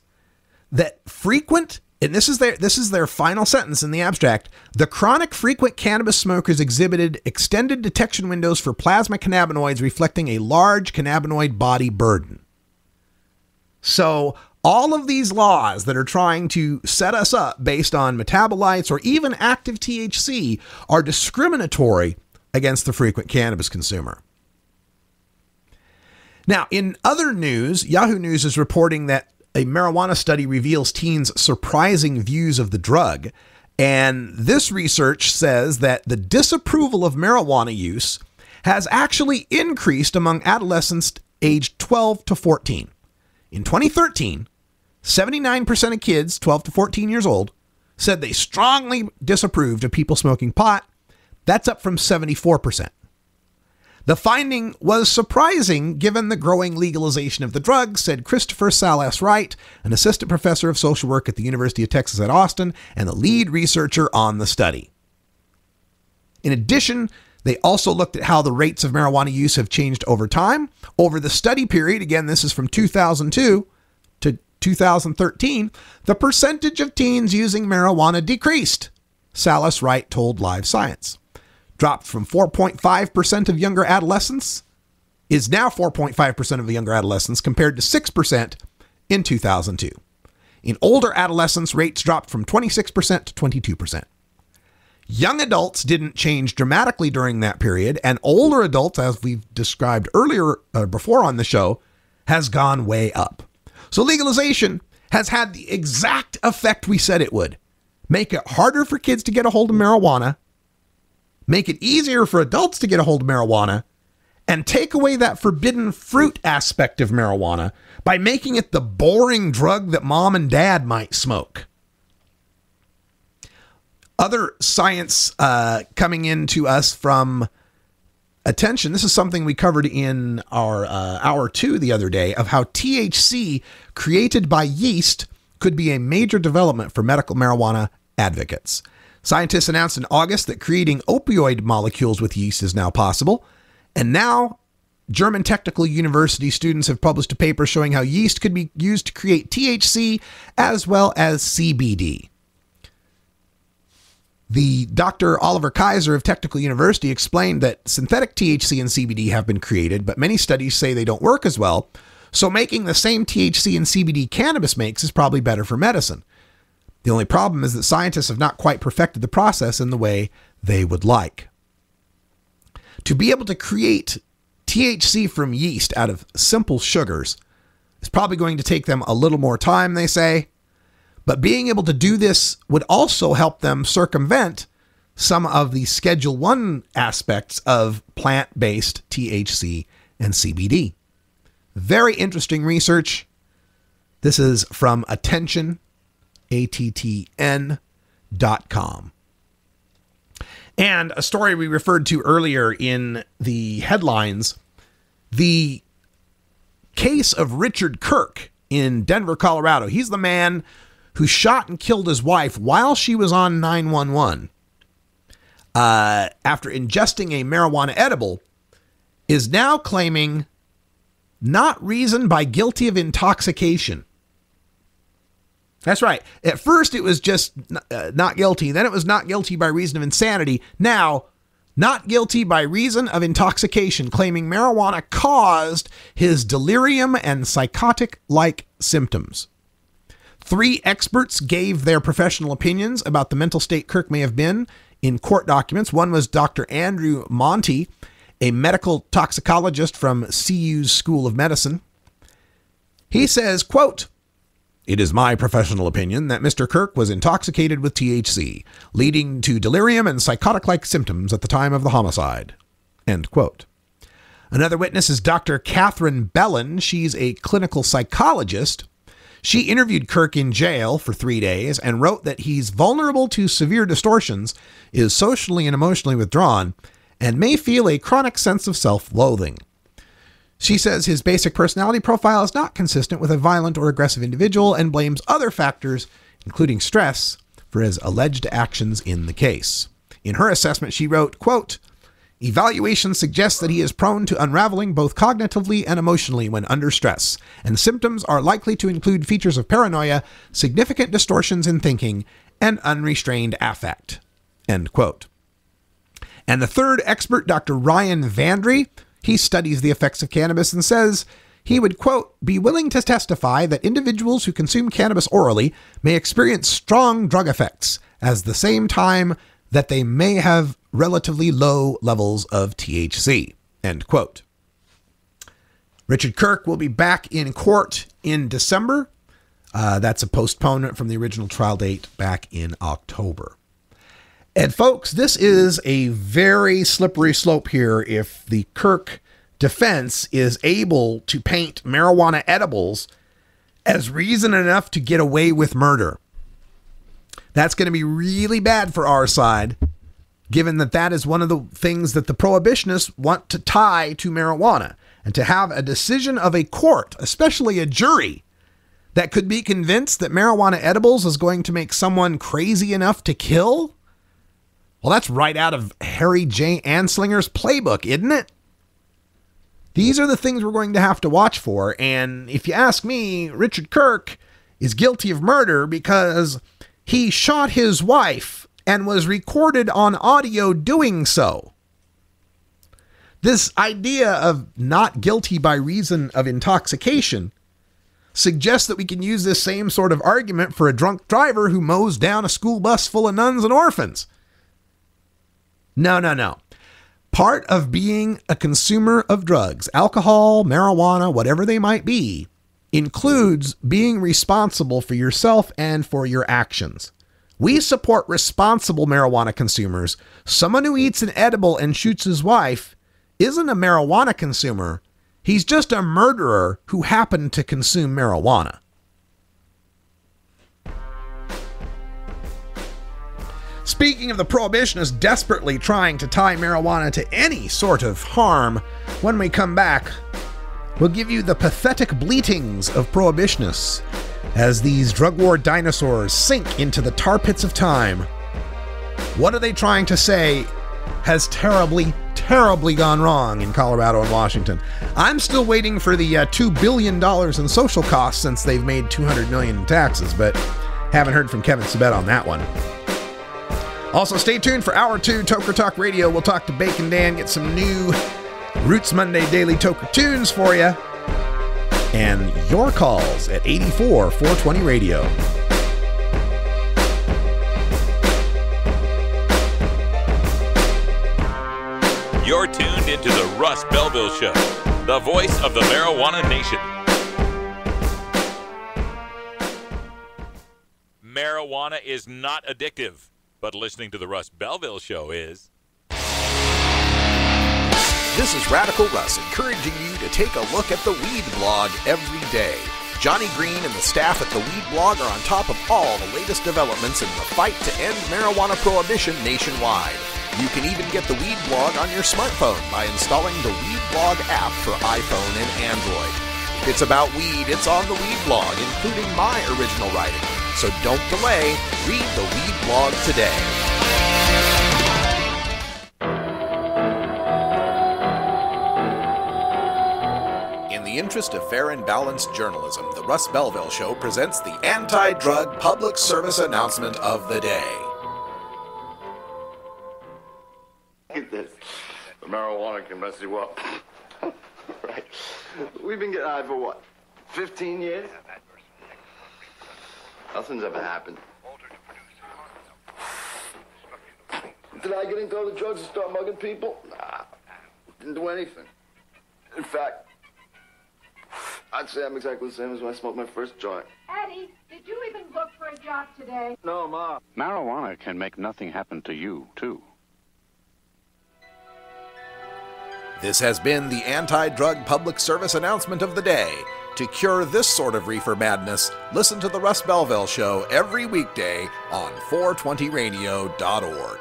that frequent, and this is their final sentence in the abstract, the chronic frequent cannabis smokers exhibited extended detection windows for plasma cannabinoids reflecting a large cannabinoid body burden. So all of these laws that are trying to set us up based on metabolites or even active THC are discriminatory against the frequent cannabis consumer. Now, in other news, Yahoo News is reporting that a marijuana study reveals teens' surprising views of the drug. And this research says that the disapproval of marijuana use has actually increased among adolescents aged 12 to 14. In 2013, 79% of kids 12 to 14 years old said they strongly disapproved of people smoking pot. That's up from 74%. The finding was surprising given the growing legalization of the drug, said Christopher Salas Wright, an assistant professor of social work at the University of Texas at Austin and the lead researcher on the study. In addition, they also looked at how the rates of marijuana use have changed over time. Over the study period, again, this is from 2002 to 2013, the percentage of teens using marijuana decreased, Salas Wright told Live Science. Dropped from 4.5% of younger adolescents, is now 4.5% of the younger adolescents compared to 6% in 2002. In older adolescents, rates dropped from 26% to 22%. Young adults didn't change dramatically during that period, and older adults, as we've described earlier, before on the show, has gone way up. So legalization has had the exact effect we said it would. Make it harder for kids to get a hold of marijuana, make it easier for adults to get a hold of marijuana, and take away that forbidden fruit aspect of marijuana by making it the boring drug that mom and dad might smoke. Other science coming into us from attention. This is something we covered in our hour 2 the other day of how THC created by yeast could be a major development for medical marijuana advocates. Scientists announced in August that creating opioid molecules with yeast is now possible. And now, German Technical University students have published a paper showing how yeast could be used to create THC as well as CBD. The Dr. Oliver Kaiser of Technical University explained that synthetic THC and CBD have been created, but many studies say they don't work as well. So making the same THC and CBD cannabis makes is probably better for medicine. The only problem is that scientists have not quite perfected the process in the way they would like. To be able to create THC from yeast out of simple sugars is probably going to take them a little more time, they say. But being able to do this would also help them circumvent some of the Schedule 1 aspects of plant-based THC and CBD. Very interesting research. This is from Attention, ATTN.com. And a story we referred to earlier in the headlines, the case of Richard Kirk in Denver, Colorado. He's the man who shot and killed his wife while she was on 911 after ingesting a marijuana edible, is now claiming not reason by guilty of intoxication. That's right. At first, it was just not guilty. Then it was not guilty by reason of insanity. Now, not guilty by reason of intoxication, claiming marijuana caused his delirium and psychotic-like symptoms. 3 experts gave their professional opinions about the mental state Kirk may have been in court documents. One was Dr. Andrew Monty, a medical toxicologist from CU's School of Medicine. He says, quote, "It is my professional opinion that Mr. Kirk was intoxicated with THC, leading to delirium and psychotic-like symptoms at the time of the homicide." End quote. Another witness is Dr. Catherine Bellin. She's a clinical psychologist. She interviewed Kirk in jail for 3 days and wrote that he's vulnerable to severe distortions, is socially and emotionally withdrawn, and may feel a chronic sense of self-loathing. She says his basic personality profile is not consistent with a violent or aggressive individual and blames other factors, including stress, for his alleged actions in the case. In her assessment, she wrote, quote, "Evaluation suggests that he is prone to unraveling both cognitively and emotionally when under stress, and symptoms are likely to include features of paranoia, significant distortions in thinking, and unrestrained affect." End quote. And the third expert, Dr. Ryan Vandry, he studies the effects of cannabis and says he would, quote, "be willing to testify that individuals who consume cannabis orally may experience strong drug effects at the same time that they may have relatively low levels of THC." End quote. Richard Kirk will be back in court in December. That's a postponement from the original trial date back in October. And folks, this is a very slippery slope here if the Kirk defense is able to paint marijuana edibles as reason enough to get away with murder. That's going to be really bad for our side, given that that is one of the things that the prohibitionists want to tie to marijuana. And to have a decision of a court, especially a jury, that could be convinced that marijuana edibles is going to make someone crazy enough to kill? Well, that's right out of Harry J. Anslinger's playbook, isn't it? These are the things we're going to have to watch for. And if you ask me, Richard Kirk is guilty of murder because he shot his wife and was recorded on audio doing so. This idea of not guilty by reason of intoxication suggests that we can use this same sort of argument for a drunk driver who mows down a school bus full of nuns and orphans. No. Part of being a consumer of drugs, alcohol, marijuana, whatever they might be, includes being responsible for yourself and for your actions. We support responsible marijuana consumers. Someone who eats an edible and shoots his wife isn't a marijuana consumer. He's just a murderer who happened to consume marijuana. Speaking of the prohibitionists desperately trying to tie marijuana to any sort of harm, when we come back, we'll give you the pathetic bleatings of prohibitionists as these drug war dinosaurs sink into the tar pits of time. What are they trying to say has terribly gone wrong in Colorado and Washington? I'm still waiting for the $2 billion in social costs since they've made $200 million in taxes, but haven't heard from Kevin Sabet on that one. Also, stay tuned for Hour 2 Toker Talk Radio. We'll talk to Bacon Dan, get some new Roots Monday Daily Toker tunes for you, and your calls at 84-420 Radio. You're tuned into the Russ Belville Show, the voice of the marijuana nation. Marijuana is not addictive, but listening to the Russ Belville Show is. This is Radical Russ encouraging you to take a look at the Weed Blog every day. Johnny Green and the staff at the Weed Blog are on top of all the latest developments in the fight to end marijuana prohibition nationwide. You can even get the Weed Blog on your smartphone by installing the Weed Blog app for iPhone and Android. If it's about weed, it's on the Weed Blog, including my original writing. So don't delay. Read the Weed Blog today. In the interest of fair and balanced journalism, the Russ Belville Show presents the anti-drug public service announcement of the day. Look at this. The marijuana can mess you up. Right. We've been getting high for what? 15 years? Nothing's ever happened. Did I get into all the drugs and start mugging people? Nah. Didn't do anything. In fact, I'd say I'm exactly the same as when I smoked my first joint. Eddie, did you even look for a job today? No, Ma. Marijuana can make nothing happen to you, too. This has been the anti-drug public service announcement of the day. To cure this sort of reefer madness, listen to the Russ Belville Show every weekday on 420radio.org.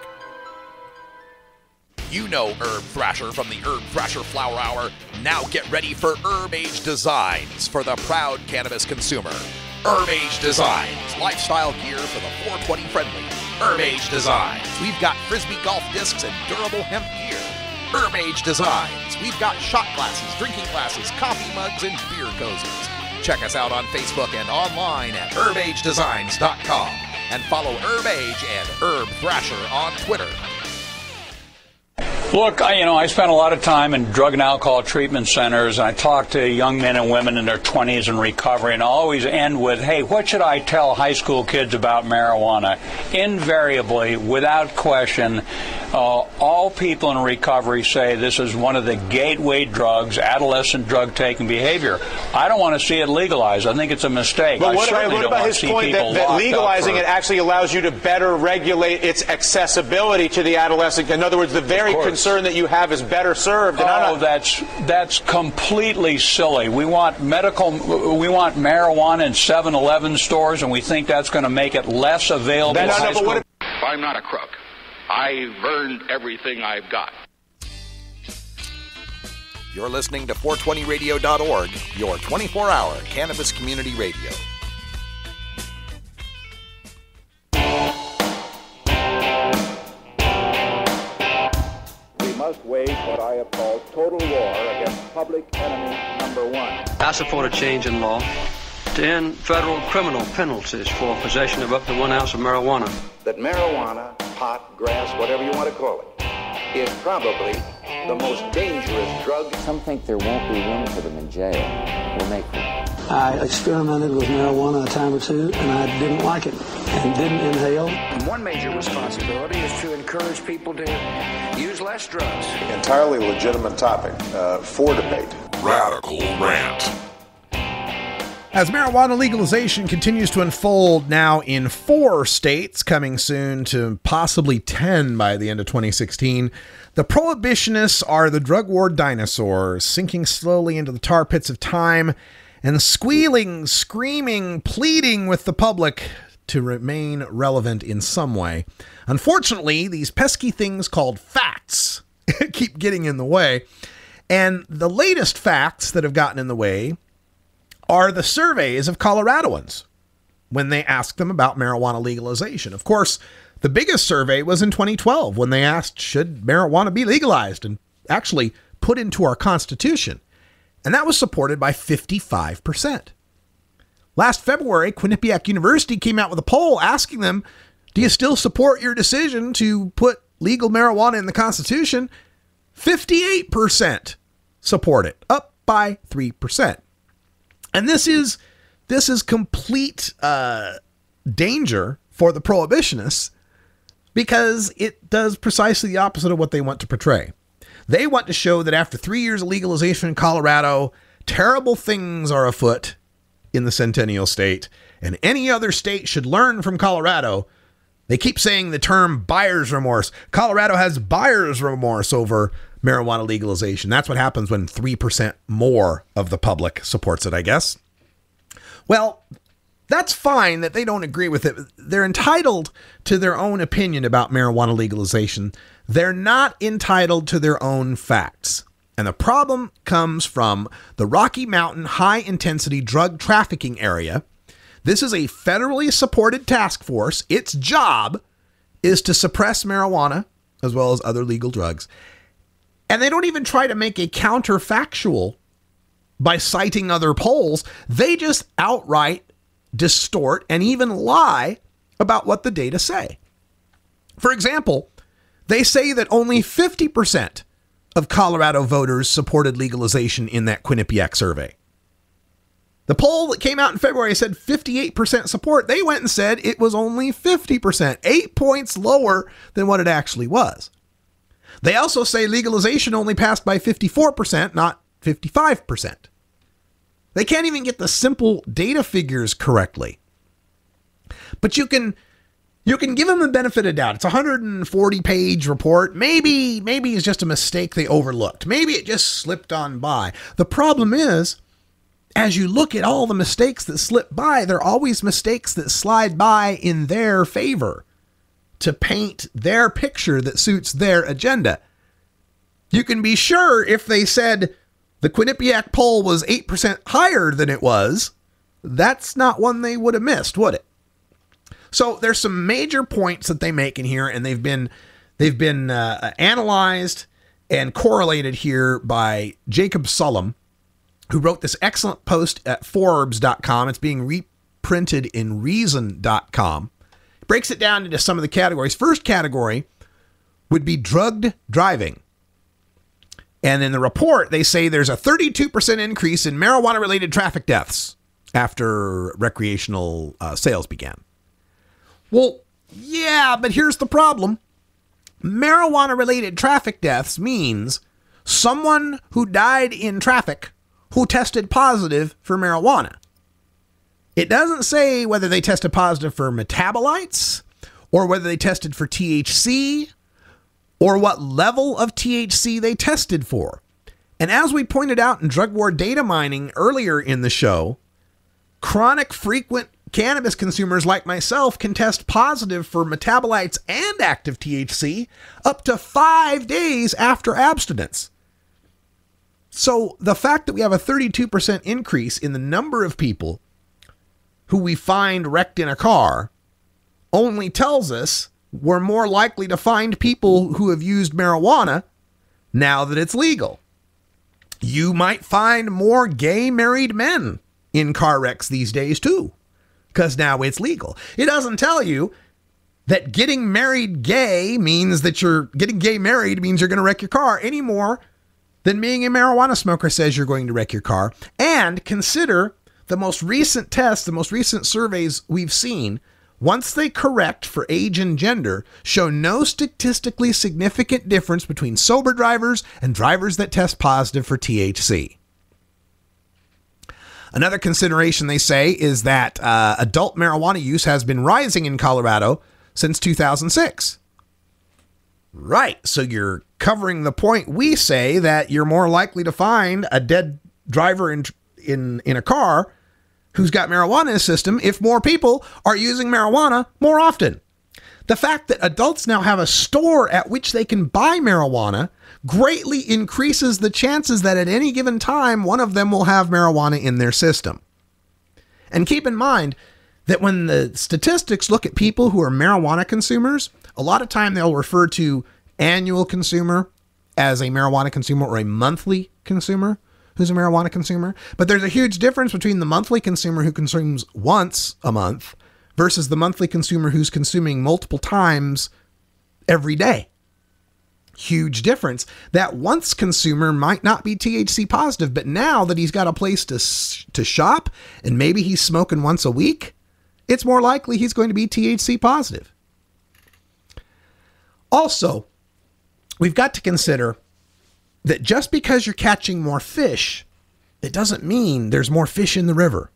You know Herb Thrasher from the Herb Thrasher Flower Hour. Now get ready for Herb Age Designs for the proud cannabis consumer. Herb Age Designs, lifestyle gear for the 420 friendly. Herb Age Designs, we've got Frisbee golf discs and durable hemp gear. Herb Age Designs, we've got shot glasses, drinking glasses, coffee mugs, and beer cozies. Check us out on Facebook and online at herbagedesigns.com. And follow Herb Age and Herb Thrasher on Twitter. Look, I spent a lot of time in drug and alcohol treatment centers, and I talk to young men and women in their 20s in recovery, and I always end with, hey, what should I tell high school kids about marijuana? Invariably, without question, all people in recovery say this is one of the gateway drugs, adolescent drug-taking behavior. I don't want to see it legalized. I think it's a mistake. But what about his point that legalizing it actually allows you to better regulate its accessibility to the adolescent? In other words, the very concern that you have is better served. And that's completely silly. We want marijuana in 7-Eleven stores, and we think that's going to make it less available to high school. I'm not a crook. I've earned everything I've got. You're listening to 420radio.org, your 24-hour cannabis community radio. We must wage what I have called total war against public enemy number one. I support a change in law to end federal criminal penalties for possession of up to 1 ounce of marijuana. That marijuana, pot, grass, whatever you want to call it, is probably the most dangerous drug. Some think there won't be room for them in jail. We'll make them. I experimented with marijuana a time or two, and I didn't like it and didn't inhale. One major responsibility is to encourage people to use less drugs. Entirely legitimate topic for debate. Radical Rant. As marijuana legalization continues to unfold now in 4 states, coming soon to possibly 10 by the end of 2016, the prohibitionists are the drug war dinosaurs, sinking slowly into the tar pits of time and squealing, screaming, pleading with the public to remain relevant in some way. Unfortunately, these pesky things called facts keep getting in the way, and the latest facts that have gotten in the way are the surveys of Coloradoans. when they asked them about marijuana legalization. Of course, the biggest survey was in 2012 when they asked, should marijuana be legalized and actually put into our Constitution? And that was supported by 55%. Last February, Quinnipiac University came out with a poll asking them, do you still support your decision to put legal marijuana in the Constitution? 58% support it, up by 3%. And this is complete danger for the prohibitionists because it does precisely the opposite of what they want to portray. They want to show that after 3 years of legalization in Colorado, terrible things are afoot in the Centennial State, and any other state should learn from Colorado. They keep saying the term buyer's remorse. Colorado has buyer's remorse over marijuana legalization. That's what happens when 3% more of the public supports it, I guess. Well, that's fine that they don't agree with it. They're entitled to their own opinion about marijuana legalization. They're not entitled to their own facts. And the problem comes from the Rocky Mountain high-intensity drug trafficking area. This is a federally supported task force. Its job is to suppress marijuana as well as other legal drugs. And they don't even try to make a counterfactual by citing other polls. They just outright distort and even lie about what the data say. For example, they say that only 50% of Colorado voters supported legalization in that Quinnipiac survey. The poll that came out in February said 58% support. They went and said it was only 50%, 8 points lower than what it actually was. They also say legalization only passed by 54%, not 55%. They can't even get the simple data figures correctly. But you can give them the benefit of doubt. It's a 140-page report. Maybe it's just a mistake they overlooked. Maybe it just slipped on by. The problem is, as you look at all the mistakes that slip by, they're always mistakes that slide by in their favor to paint their picture that suits their agenda. You can be sure if they said the Quinnipiac poll was 8% higher than it was, that's not one they would have missed, would it? So there's some major points that they make in here, and they've been analyzed and correlated here by Jacob Sullum, who wrote this excellent post at Forbes.com. It's being reprinted in Reason.com. It breaks it down into some of the categories. First category would be drugged driving. And in the report, they say there's a 32% increase in marijuana-related traffic deaths after recreational sales began. Well, yeah, but here's the problem. Marijuana-related traffic deaths means someone who died in traffic who tested positive for marijuana. It doesn't say whether they tested positive for metabolites or whether they tested for THC or what level of THC they tested for. And as we pointed out in drug war data mining earlier in the show, chronic frequent cannabis consumers like myself can test positive for metabolites and active THC up to 5 days after abstinence. So the fact that we have a 32% increase in the number of people who we find wrecked in a car only tells us we're more likely to find people who have used marijuana now that it's legal. You might find more gay married men in car wrecks these days too, because now it's legal. It doesn't tell you that getting married gay means that you're getting gay married means you're going to wreck your car any more than being a marijuana smoker says you're going to wreck your car. And consider the most recent tests, the most recent surveys we've seen, once they correct for age and gender, show no statistically significant difference between sober drivers and drivers that test positive for THC. Another consideration, they say, is that adult marijuana use has been rising in Colorado since 2006. Right, so you're covering the point we say that you're more likely to find a dead driver in a car who's got marijuana in his system if more people are using marijuana more often. The fact that adults now have a store at which they can buy marijuana greatly increases the chances that at any given time, one of them will have marijuana in their system. And keep in mind, that when the statistics look at people who are marijuana consumers, a lot of time they'll refer to annual consumer as a marijuana consumer or a monthly consumer who's a marijuana consumer. But there's a huge difference between the monthly consumer who consumes once a month versus the monthly consumer who's consuming multiple times every day. Huge difference. That once consumer might not be THC positive, but now that he's got a place to shop and maybe he's smoking once a week, it's more likely he's going to be THC positive. Also, we've got to consider that just because you're catching more fish, it doesn't mean there's more fish in the river.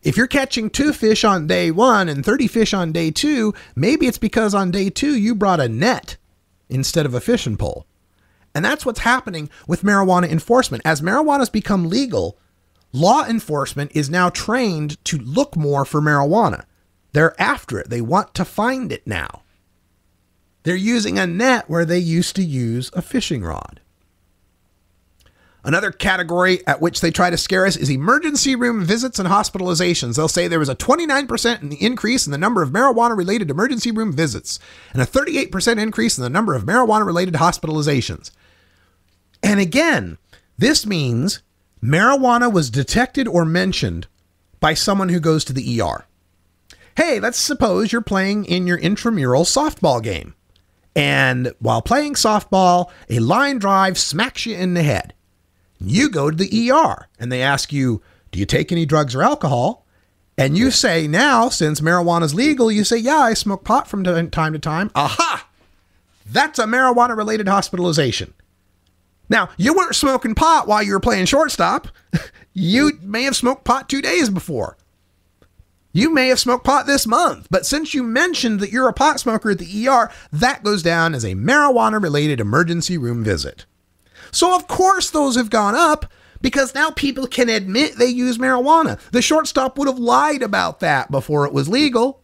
If you're catching 2 fish on day 1 and 30 fish on day 2, maybe it's because on day 2 you brought a net instead of a fishing pole. And that's what's happening with marijuana enforcement. As marijuana's become legal, law enforcement is now trained to look more for marijuana. They're after it. They want to find it now. They're using a net where they used to use a fishing rod. Another category at which they try to scare us is emergency room visits and hospitalizations. They'll say there was a 29% increase in the number of marijuana-related emergency room visits and a 38% increase in the number of marijuana-related hospitalizations. And again, this means marijuana was detected or mentioned by someone who goes to the ER. Hey, let's suppose you're playing in your intramural softball game. And while playing softball, a line drive smacks you in the head. You go to the ER and they ask you, do you take any drugs or alcohol? And you say now, since marijuana is legal, you say, yeah, I smoke pot from time to time. Aha! That's a marijuana-related hospitalization. Now, you weren't smoking pot while you were playing shortstop. You may have smoked pot 2 days before. You may have smoked pot this month, but since you mentioned that you're a pot smoker at the ER, that goes down as a marijuana-related emergency room visit. So of course those have gone up because now people can admit they use marijuana. The shortstop would have lied about that before it was legal.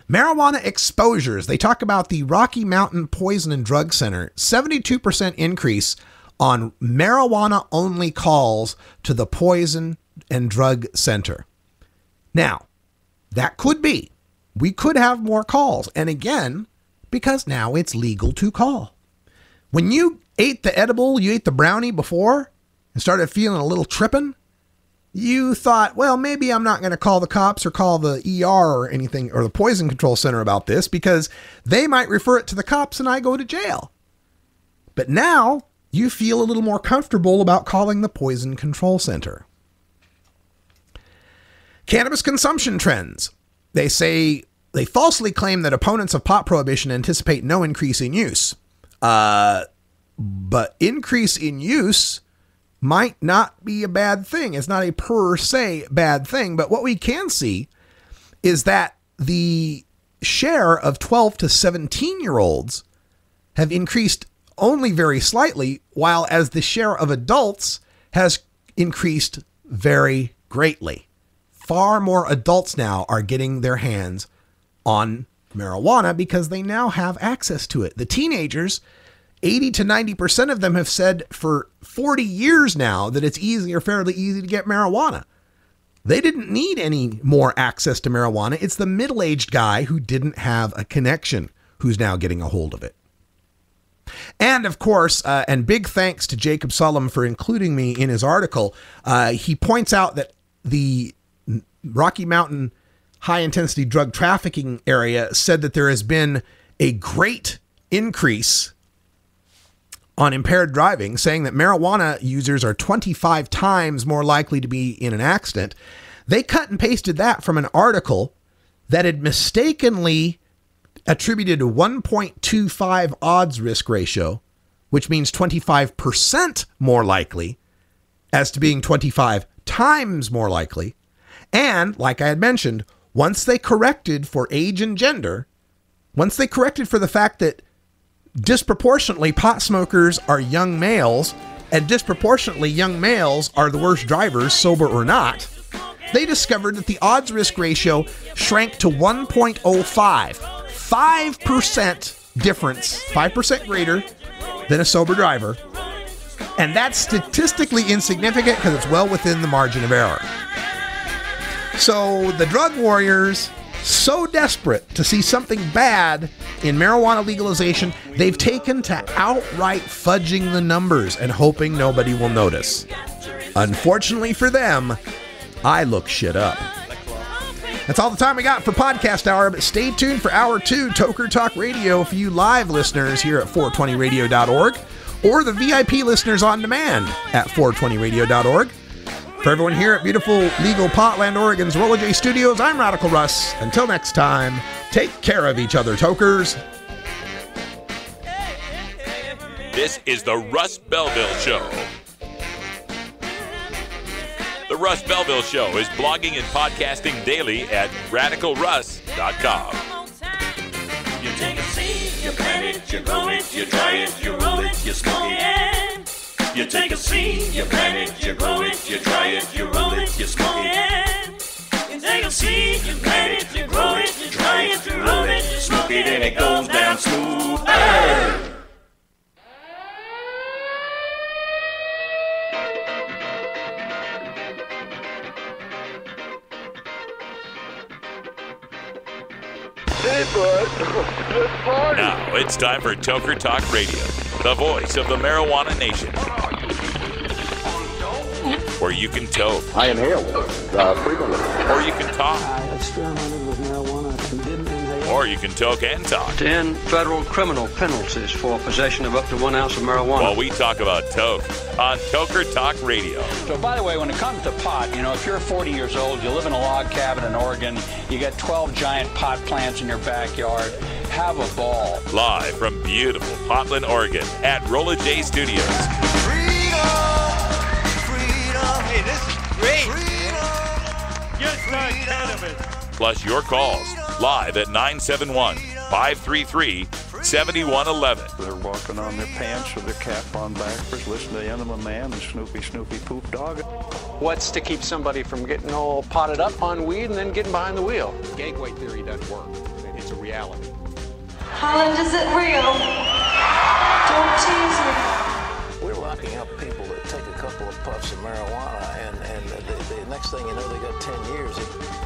Marijuana exposures. They talk about the Rocky Mountain Poison and Drug Center. 72% increase on marijuana-only calls to the Poison and Drug Center. Now, that could be. We could have more calls. And again, because now it's legal to call. When you ate the edible, you ate the brownie before and started feeling a little tripping, you thought, well, maybe I'm not going to call the cops or call the ER or anything or the Poison Control Center about this because they might refer it to the cops and I go to jail. But now you feel a little more comfortable about calling the Poison Control Center. Cannabis consumption trends. They say they falsely claim that opponents of pot prohibition anticipate no increase in use. But increase in use might not be a bad thing. It's not a per se bad thing. But what we can see is that the share of 12 to 17-year-olds have increased only very slightly, while as the share of adults has increased very greatly. Far more adults now are getting their hands on marijuana because they now have access to it. The teenagers, 80 to 90% of them have said for 40 years now that it's fairly easy to get marijuana. They didn't need any more access to marijuana. It's the middle-aged guy who didn't have a connection who's now getting a hold of it. And of course, and big thanks to Jacob Sullum for including me in his article. He points out that the Rocky Mountain high-intensity drug trafficking area said that there has been a great increase on impaired driving, saying that marijuana users are 25 times more likely to be in an accident. They cut and pasted that from an article that had mistakenly attributed a 1.25 odds risk ratio, which means 25% more likely, as to being 25 times more likely. And, like I had mentioned, once they corrected for age and gender, once they corrected for the fact that disproportionately pot smokers are young males, and disproportionately young males are the worst drivers, sober or not, they discovered that the odds risk ratio shrank to 1.05. 5% difference, 5% greater than a sober driver. And that's statistically insignificant because it's well within the margin of error. So the drug warriors, so desperate to see something bad in marijuana legalization, they've taken to outright fudging the numbers and hoping nobody will notice. Unfortunately for them, I look shit up. That's all the time we got for Podcast Hour, but stay tuned for Hour 2, Toker Talk Radio, for you live listeners here at 420radio.org, or the VIP listeners on demand at 420radio.org. For everyone here at beautiful legal Portland, Oregon's Rolla J Studios, I'm Radical Russ. Until next time, take care of each other, tokers. This is the Russ Belville Show. The Russ Belville Show is blogging and podcasting daily at radicalruss.com. You take a seed, you plant it, you grow it, you dry it, you roll it, you smoke it. You take a seed, you plant it, you grow it, you dry it, you roll it, you smoke it. You take a seed, you plant it, you grow it, you dry it, you roll it, you smoke it, and it goes down smooth. Now it's time for Toker Talk Radio, the voice of the marijuana nation. Where you can toke. I inhale frequently. Or you can talk. I experimented with marijuana and didn't inhale. Or you can toke and talk. 10 federal criminal penalties for possession of up to 1 ounce of marijuana. Well, we talk about toke on Toker Talk Radio. So, by the way, when it comes to pot, if you're 40 years old, you live in a log cabin in Oregon, you got 12 giant pot plants in your backyard, have a ball. Live from beautiful Portland, Oregon at Rolla J Studios. Hey, this is great. Just like cannabis. Plus your calls live at 971-533-7111. They're walking on their pants with their cap on backwards, listening to Enema Man and Snoopy Poop Dog. What's to keep somebody from getting all potted up on weed and then getting behind the wheel? Gateway theory doesn't work. It's a reality. Holland, is it real? Don't tease me. We're locking up people that take a couple of puffs of marijuana, and the next thing you know, they got 10 years.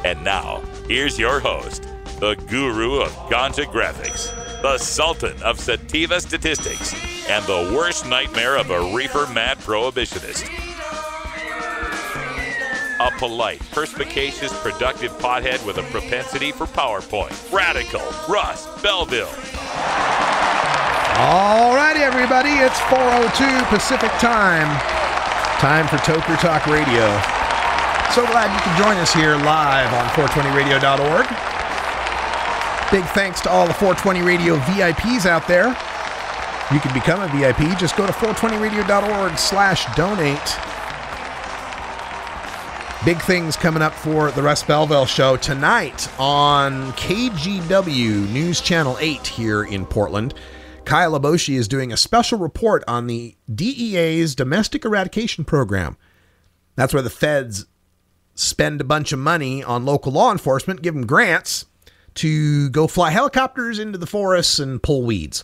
And now, here's your host, the guru of ganja graphics, the sultan of sativa statistics, and the worst nightmare of a reefer mad prohibitionist. A polite, perspicacious, productive pothead with a propensity for PowerPoint. Radical Russ Belville. All righty, everybody. It's 4:02 Pacific time. Time for Toker Talk Radio. So glad you can join us here live on 420radio.org. Big thanks to all the 420 Radio VIPs out there. You can become a VIP. Just go to 420radio.org/donate. Big things coming up for the Russ Belville Show tonight on KGW News Channel 8 here in Portland. Kyle Aboshi is doing a special report on the DEA's domestic eradication program. That's where the feds spend a bunch of money on local law enforcement, give them grants to go fly helicopters into the forests and pull weeds.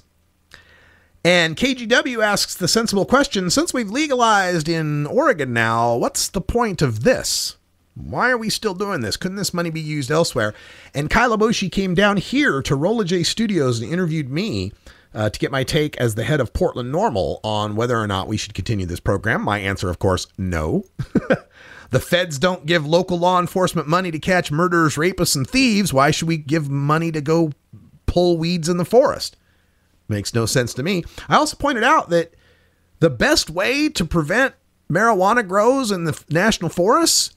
And KGW asks the sensible question, since we've legalized in Oregon now, what's the point of this? Why are we still doing this? Couldn't this money be used elsewhere? And Kyle Aboshi came down here to Rolla J Studios and interviewed me to get my take as the head of Portland NORML on whether or not we should continue this program. My answer, of course, no. The feds don't give local law enforcement money to catch murderers, rapists, and thieves. Why should we give money to go pull weeds in the forest? Makes no sense to me. I also pointed out that the best way to prevent marijuana grows in the national forests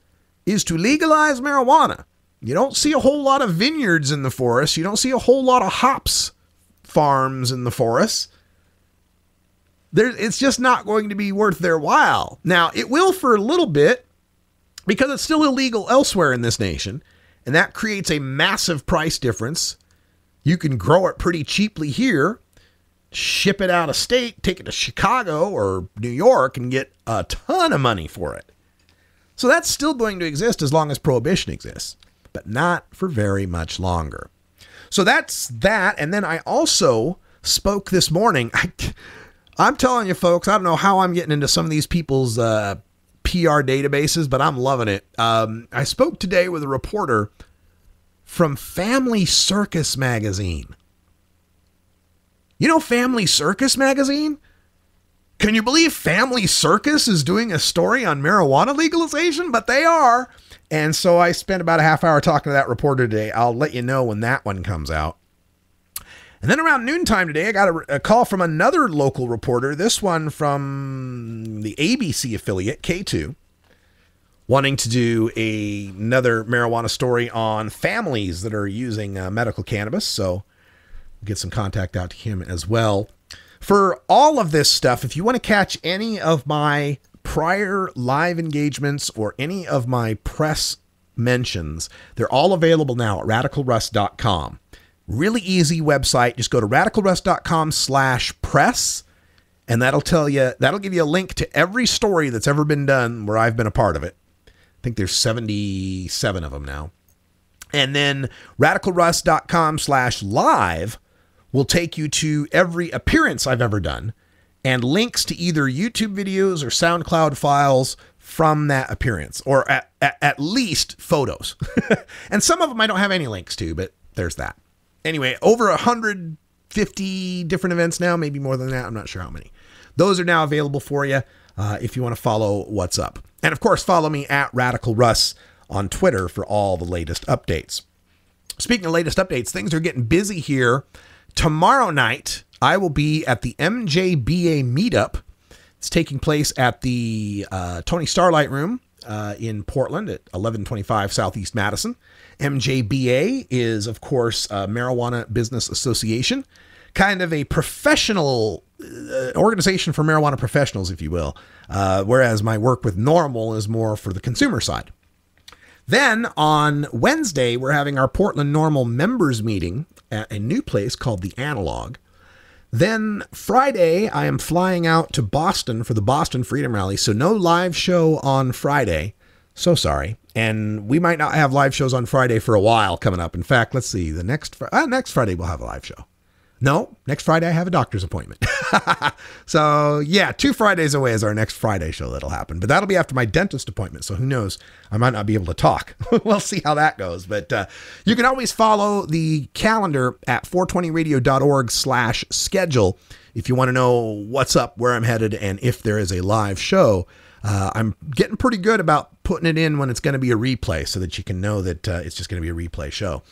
is to legalize marijuana. You don't see a whole lot of vineyards in the forest. You don't see a whole lot of hops farms in the forests. It's just not going to be worth their while. Now, it will for a little bit because it's still illegal elsewhere in this nation, and that creates a massive price difference. You can grow it pretty cheaply here, ship it out of state, take it to Chicago or New York, and get a ton of money for it. So that's still going to exist as long as prohibition exists, but not for very much longer. So that's that. And then I also spoke this morning. I'm telling you, folks, I don't know how I'm getting into some of these people's PR databases, but I'm loving it. I spoke today with a reporter from Family Circus magazine. You know Family Circus magazine? Can you believe Family Circus is doing a story on marijuana legalization? But they are. And so I spent about a half hour talking to that reporter today. I'll let you know when that one comes out. And then around noontime today, I got a call from another local reporter, this one from the ABC affiliate, K2, wanting to do another marijuana story on families that are using medical cannabis. So we'll get some contact out to him as well. For all of this stuff, if you want to catch any of my prior live engagements or any of my press mentions, they're all available now at radicalruss.com. Really easy website. Just go to radicalruss.com/press, and that'll give you a link to every story that's ever been done where I've been a part of it. I think there's 77 of them now. And then radicalruss.com/live will take you to every appearance I've ever done and links to either YouTube videos or SoundCloud files from that appearance, or at least photos. And some of them I don't have any links to, but there's that. Anyway, over 150 different events now, maybe more than that. I'm not sure how many. Those are now available for you if you want to follow what's up. And of course, follow me at Radical Russ on Twitter for all the latest updates. Speaking of latest updates, things are getting busy here. Tomorrow night, I will be at the MJBA meetup. It's taking place at the Tony Starlight Room in Portland at 1125 Southeast Madison. MJBA is, of course, a Marijuana Business Association, kind of a professional organization for marijuana professionals, if you will, whereas my work with NORML is more for the consumer side. Then on Wednesday, we're having our Portland NORML members meeting at a new place called The Analog. Then Friday, I am flying out to Boston for the Boston Freedom Rally, so no live show on Friday. So sorry. And we might not have live shows on Friday for a while coming up. In fact, let's see, the next Friday we'll have a live show. No, next Friday I have a doctor's appointment. So yeah, 2 Fridays away is our next Friday show that'll happen. But that'll be after my dentist appointment. So who knows? I might not be able to talk. We'll see how that goes. But you can always follow the calendar at 420radio.org/schedule if you want to know what's up, where I'm headed, and if there is a live show. I'm getting pretty good about putting it in when it's going to be a replay so that you can know that it's just going to be a replay show.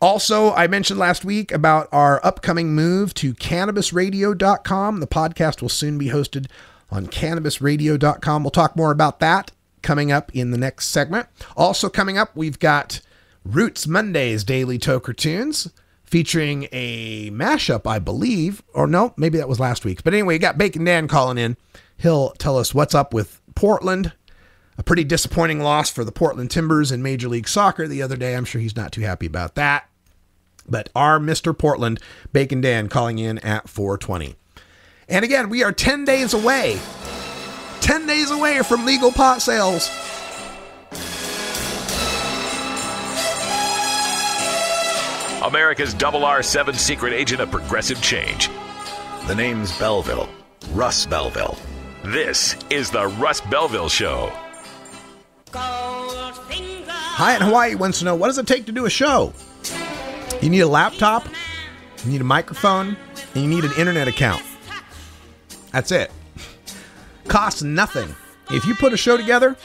Also, I mentioned last week about our upcoming move to cannabisradio.com. The podcast will soon be hosted on cannabisradio.com. We'll talk more about that coming up in the next segment. Also coming up, we've got Roots Mondays Daily Toker Tunes featuring a mashup, I believe. Or no, maybe that was last week's. But anyway, you got Bacon Dan calling in. He'll tell us what's up with Portland. A pretty disappointing loss for the Portland Timbers in Major League Soccer the other day. I'm sure he's not too happy about that. But our Mr. Portland, Bacon Dan, calling in at 420. And again, we are 10 days away. 10 days away from legal pot sales. America's RR7 secret agent of progressive change. The name's Belville. Russ Belville. This is the Russ Belville Show. Hyatt Hawaii wants to know, what does it take to do a show? You need a laptop, you need a microphone, and you need an internet account. That's it. Costs nothing. If you put a show together,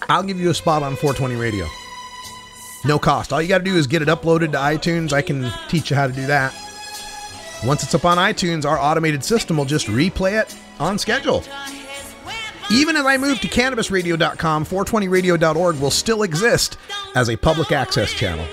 I'll give you a spot on 420 Radio. No cost. All you got to do is get it uploaded to iTunes. I can teach you how to do that. Once it's up on iTunes, our automated system will just replay it on schedule. Even as I move to cannabisradio.com, 420radio.org will still exist as a public access channel.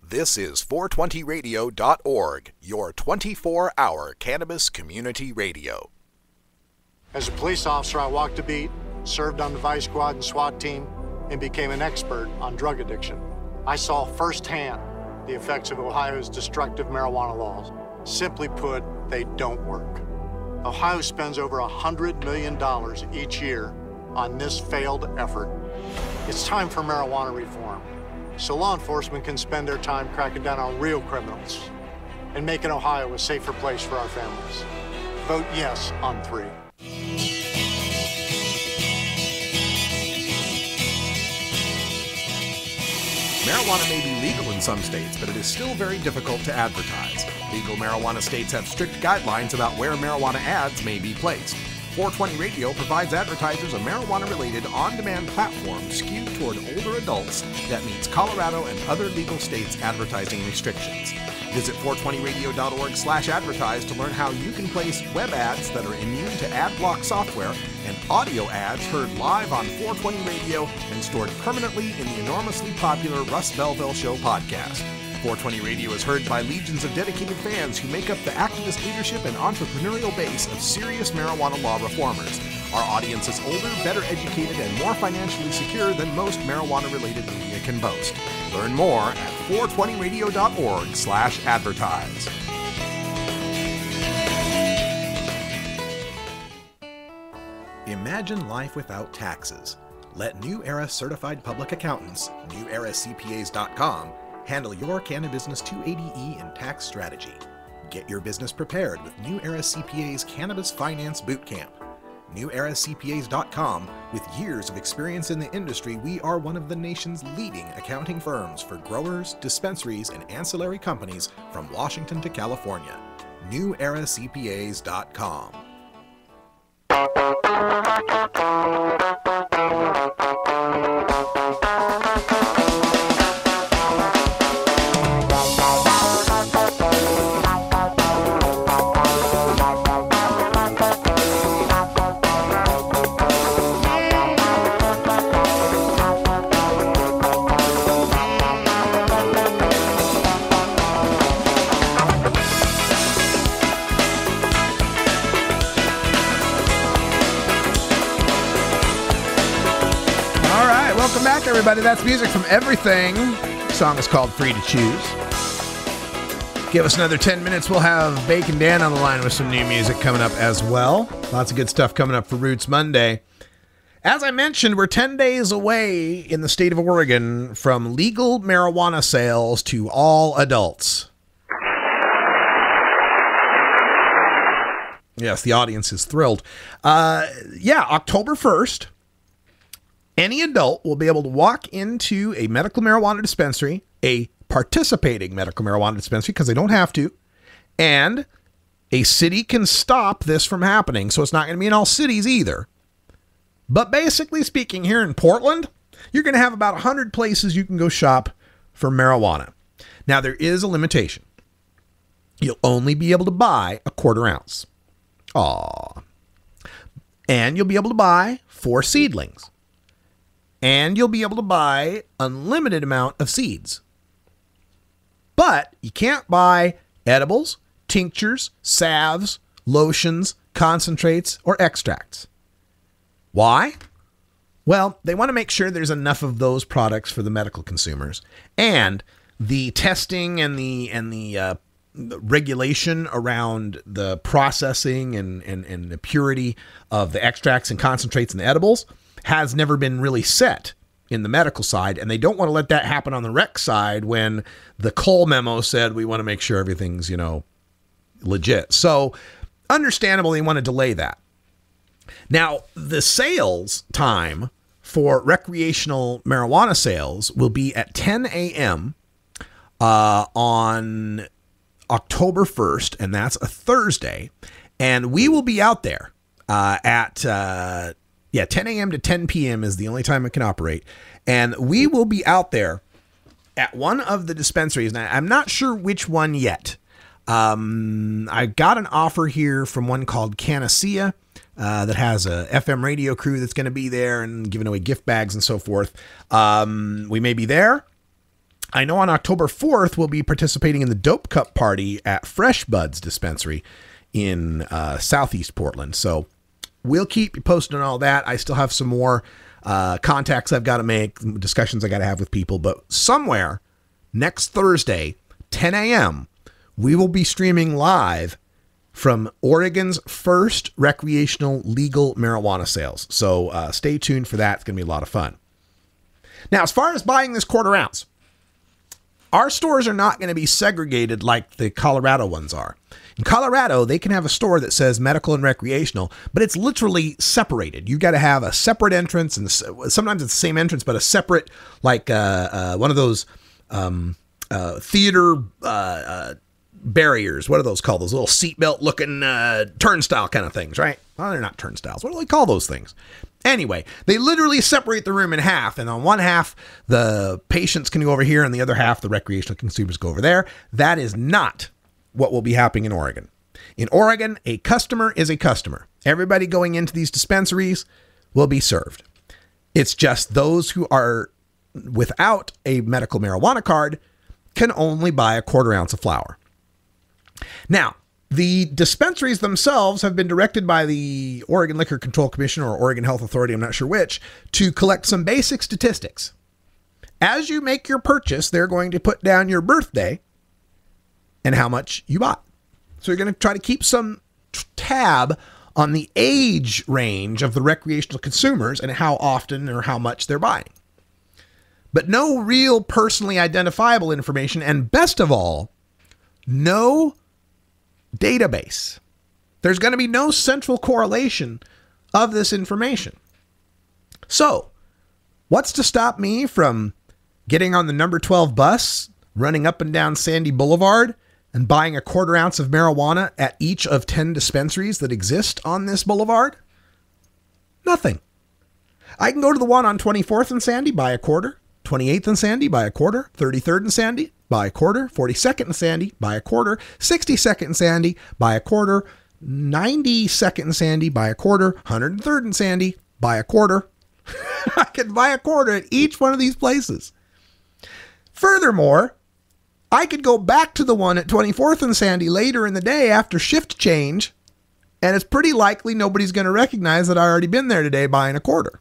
This is 420radio.org, your 24-hour cannabis community radio. As a police officer, I walked the beat, served on the Vice Squad and SWAT team, and became an expert on drug addiction. I saw firsthand the effects of Ohio's destructive marijuana laws. Simply put, they don't work. Ohio spends over $100 million each year on this failed effort. It's time for marijuana reform, so law enforcement can spend their time cracking down on real criminals. and making Ohio a safer place for our families. Vote yes on 3. Marijuana may be legal in some states, but it is still very difficult to advertise. Legal marijuana states have strict guidelines about where marijuana ads may be placed. 420 Radio provides advertisers a marijuana-related on-demand platform skewed toward older adults that meets Colorado and other legal states' advertising restrictions. Visit 420radio.org/advertise to learn how you can place web ads that are immune to ad block software and audio ads heard live on 420 Radio and stored permanently in the enormously popular Russ Belville Show podcast. 420 Radio is heard by legions of dedicated fans who make up the activist leadership and entrepreneurial base of serious marijuana law reformers. Our audience is older, better educated, and more financially secure than most marijuana-related media can boast. Learn more at 420radio.org/advertise. Imagine life without taxes. Let New Era Certified Public Accountants, NewEraCPAs.com, handle your Cannabis 280E and tax strategy. Get your business prepared with New Era CPA's Cannabis Finance Bootcamp. NewEraCPAs.com, with years of experience in the industry, we are one of the nation's leading accounting firms for growers, dispensaries, and ancillary companies from Washington to California. NewEraCPAs.com. Welcome back, everybody. That's music from Everything. The song is called Free to Choose. Give us another 10 minutes. We'll have Bacon Dan on the line with some new music coming up as well. Lots of good stuff coming up for Roots Monday. As I mentioned, we're 10 days away in the state of Oregon from legal marijuana sales to all adults. Yes, the audience is thrilled. October 1st. Any adult will be able to walk into a medical marijuana dispensary, a participating medical marijuana dispensary, because they don't have to, and a city can stop this from happening, so it's not going to be in all cities either. But basically speaking, here in Portland, you're going to have about 100 places you can go shop for marijuana. Now, there is a limitation. You'll only be able to buy a quarter ounce. And you'll be able to buy 4 seedlings. And you'll be able to buy unlimited amount of seeds. But you can't buy edibles, tinctures, salves, lotions, concentrates, or extracts. Why? Well, they want to make sure there's enough of those products for the medical consumers. And the testing and the regulation around the processing and the purity of the extracts and concentrates and the edibles has never been really set in the medical side, and they don't want to let that happen on the rec side when the Cole memo said we want to make sure everything's, legit. So, understandably, they want to delay that. Now, the sales time for recreational marijuana sales will be at 10 a.m. On October 1st, and that's a Thursday, and we will be out there at 10 a.m. to 10 p.m. is the only time it can operate. And we will be out there at one of the dispensaries. Now, I'm not sure which one yet. I got an offer here from one called Canacia that has a FM radio crew that's going to be there and giving away gift bags and so forth. We may be there. I know on October 4th, we'll be participating in the Dope Cup party at Fresh Buds Dispensary in Southeast Portland. So we'll keep you posted on all that. I still have some more contacts I've got to make, discussions I got to have with people. But somewhere next Thursday, 10 a.m., we will be streaming live from Oregon's first recreational legal marijuana sales. So stay tuned for that. It's going to be a lot of fun. Now, as far as buying this quarter ounce, Our stores are not going to be segregated like the Colorado ones are. In Colorado, they can have a store that says medical and recreational, but it's literally separated. You got to have a separate entrance, and sometimes it's the same entrance, but a separate, like one of those theater barriers. What are those called? Those little seatbelt looking turnstile kind of things, right? Well, they're not turnstiles. What do they call those things? Anyway, they literally separate the room in half, and on one half, the patients can go over here, and the other half, the recreational consumers go over there. That is not what will be happening in Oregon. In Oregon, a customer is a customer. Everybody going into these dispensaries will be served. It's just those who are without a medical marijuana card can only buy a 1/4 ounce of flower. Now, the dispensaries themselves have been directed by the Oregon Liquor Control Commission or Oregon Health Authority, I'm not sure which, to collect some basic statistics. As you make your purchase, they're going to put down your birthday and how much you bought. So you're going to try to keep some tab on the age range of the recreational consumers and how often or how much they're buying. But no real personally identifiable information, and best of all, no database. There's going to be no central correlation of this information. So, what's to stop me from getting on the number 12 bus, running up and down Sandy Boulevard, and buying a 1/4 ounce of marijuana at each of 10 dispensaries that exist on this boulevard? Nothing. I can go to the one on 24th and Sandy, buy a 1/4, 28th and Sandy, buy a 1/4, 33rd and Sandy, buy a 1/4, 42nd and Sandy, buy a 1/4, 62nd and Sandy, buy a 1/4, 92nd and Sandy, buy a 1/4, 103rd and Sandy, buy a 1/4. I can buy a 1/4 at each one of these places. Furthermore, I could go back to the one at 24th and Sandy later in the day after shift change, and it's pretty likely nobody's going to recognize that I already been there today buying a 1/4.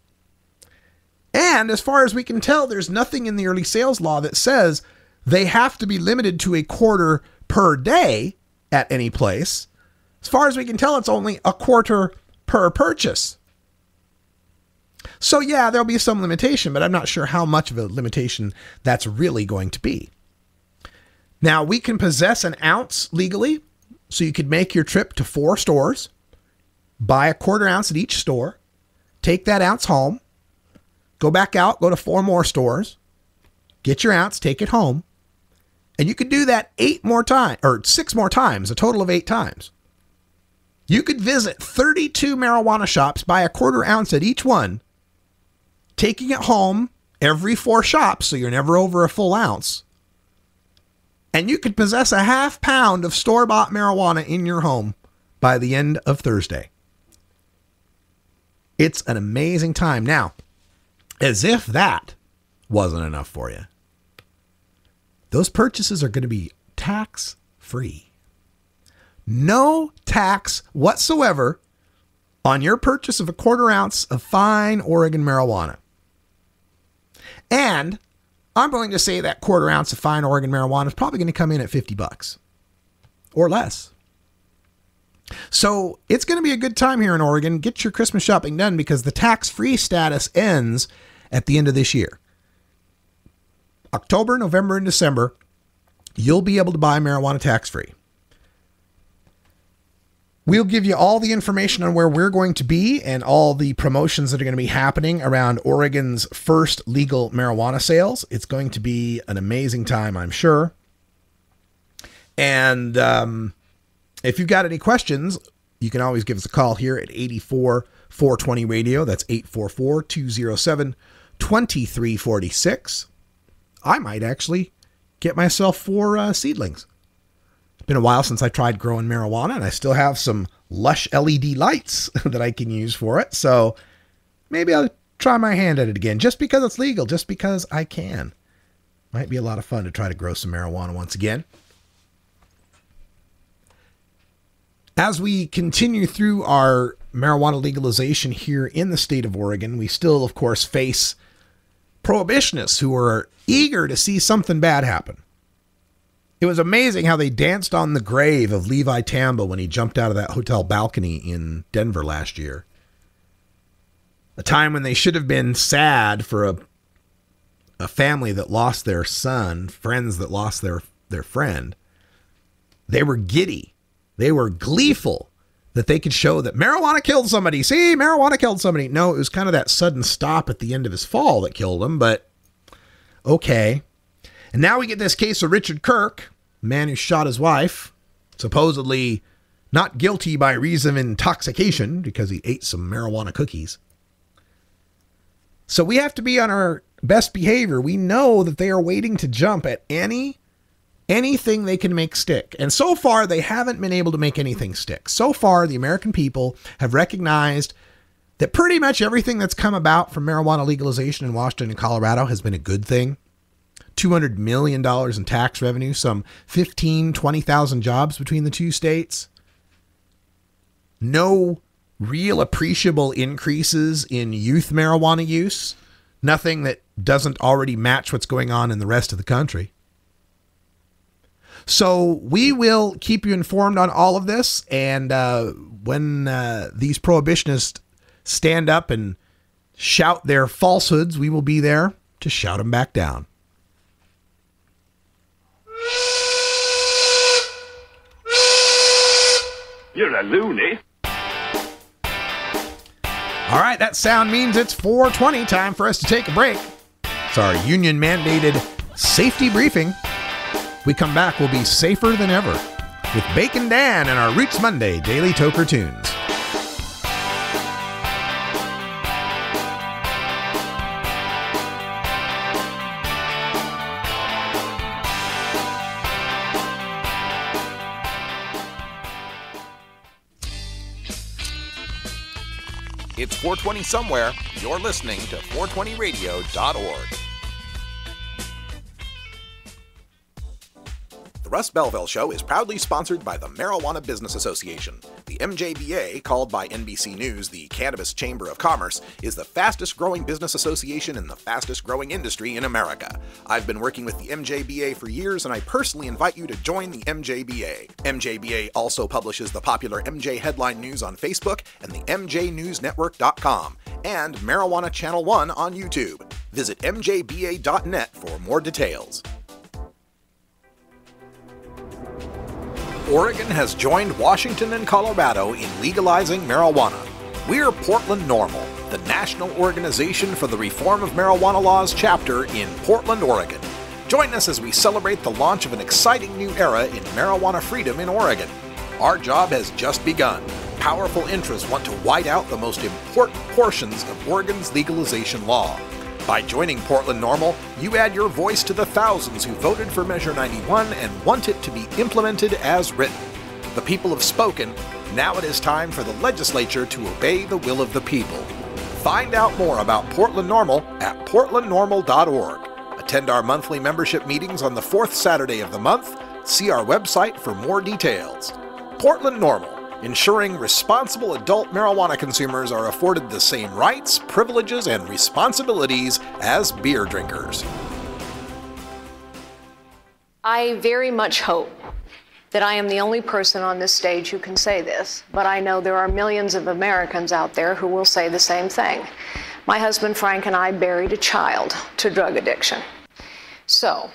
And as far as we can tell, there's nothing in the early sales law that says they have to be limited to a 1/4 per day at any place. As far as we can tell, it's only a 1/4 per purchase. So yeah, there'll be some limitation, but I'm not sure how much of a limitation that's really going to be. Now, we can possess an ounce legally, so you could make your trip to 4 stores, buy a 1/4 ounce at each store, take that ounce home, go back out, go to 4 more stores, get your ounce, take it home, and you could do that 8 more times, or 6 more times, a total of 8 times. You could visit 32 marijuana shops, buy a 1/4 ounce at each one, taking it home every 4 shops, so you're never over a full ounce. And you could possess a 1/2 pound of store-bought marijuana in your home by the end of Thursday. It's an amazing time. Now, as if that wasn't enough for you, those purchases are going to be tax-free. No tax whatsoever on your purchase of a 1/4 ounce of fine Oregon marijuana. And I'm going to say that 1/4 ounce of fine Oregon marijuana is probably going to come in at $50 or less. So it's going to be a good time here in Oregon. Get your Christmas shopping done because the tax-free status ends at the end of this year. October, November, and December, you'll be able to buy marijuana tax-free. We'll give you all the information on where we're going to be and all the promotions that are going to be happening around Oregon's first legal marijuana sales. It's going to be an amazing time, I'm sure. And if you've got any questions, you can always give us a call here at 84-420 radio. That's 844-207-2346. I might actually get myself 4 seedlings. It's been a while since I tried growing marijuana, and I still have some lush LED lights that I can use for it. So maybe I'll try my hand at it again, just because it's legal, just because I can. Might be a lot of fun to try to grow some marijuana once again. As we continue through our marijuana legalization here in the state of Oregon, we still, of course, face prohibitionists who are eager to see something bad happen. It was amazing how they danced on the grave of Levi Tambo when he jumped out of that hotel balcony in Denver last year. A time when they should have been sad for a family that lost their son, friends that lost their friend, they were giddy. They were gleeful that they could show that marijuana killed somebody. See, marijuana killed somebody. No, it was kind of that sudden stop at the end of his fall that killed him, but okay. And now we get this case of Richard Kirk, the man who shot his wife, supposedly not guilty by reason of intoxication because he ate some marijuana cookies. So we have to be on our best behavior. We know that they are waiting to jump at anything they can make stick. And so far, they haven't been able to make anything stick. So far, the American people have recognized that pretty much everything that's come about from marijuana legalization in Washington and Colorado has been a good thing. $200 million in tax revenue, some 15,000, 20,000 jobs between the two states. No real appreciable increases in youth marijuana use. Nothing that doesn't already match what's going on in the rest of the country. So we will keep you informed on all of this. And when these prohibitionists stand up and shout their falsehoods, we will be there to shout them back down. You're a loony. All right, that sound means it's 4:20, time for us to take a break. It's our union-mandated safety briefing. We come back, we'll be safer than ever with Bacon Dan and our Roots Monday Daily Toker Tunes. It's 420 somewhere. You're listening to 420radio.org. The Russ Belville Show is proudly sponsored by the Marijuana Business Association. The MJBA, called by NBC News the Cannabis Chamber of Commerce, is the fastest growing business association in the fastest growing industry in America. I've been working with the MJBA for years, and I personally invite you to join the MJBA. MJBA also publishes the popular MJ Headline News on Facebook and the MJNewsNetwork.com and Marijuana Channel 1 on YouTube. Visit mjba.net for more details. Oregon has joined Washington and Colorado in legalizing marijuana. We're Portland NORML, the national organization for the reform of marijuana laws chapter in Portland, Oregon. Join us as we celebrate the launch of an exciting new era in marijuana freedom in Oregon. Our job has just begun. Powerful interests want to white out the most important portions of Oregon's legalization law. By joining Portland NORML, you add your voice to the thousands who voted for Measure 91 and want it to be implemented as written. The people have spoken. Now it is time for the legislature to obey the will of the people. Find out more about Portland NORML at portlandnormal.org. Attend our monthly membership meetings on the fourth Saturday of the month. See our website for more details. Portland NORML, ensuring responsible adult marijuana consumers are afforded the same rights, privileges, and responsibilities as beer drinkers. I very much hope that I am the only person on this stage who can say this, but I know there are millions of Americans out there who will say the same thing. My husband Frank and I buried a child to drug addiction. So,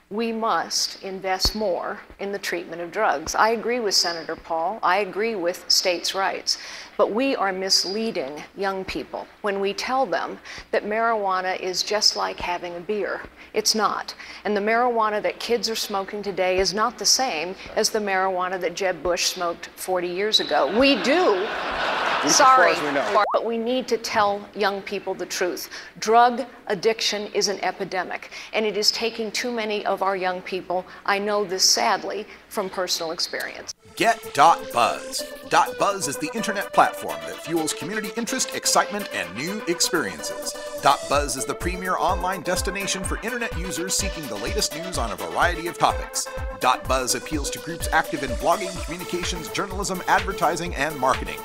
we must invest more in the treatment of drugs. I agree with Senator Paul. I agree with states' rights. But we are misleading young people when we tell them that marijuana is just like having a beer. It's not. And the marijuana that kids are smoking today is not the same as the marijuana that Jeb Bush smoked 40 years ago. We do. Sorry, but we need to tell young people the truth. Drug addiction is an epidemic, and it is taking too many of our young people. I know this sadly from personal experience. Get.Buzz. .Buzz is the internet platform that fuels community interest, excitement, and new experiences. .Buzz is the premier online destination for internet users seeking the latest news on a variety of topics. .Buzz appeals to groups active in blogging, communications, journalism, advertising, and marketing.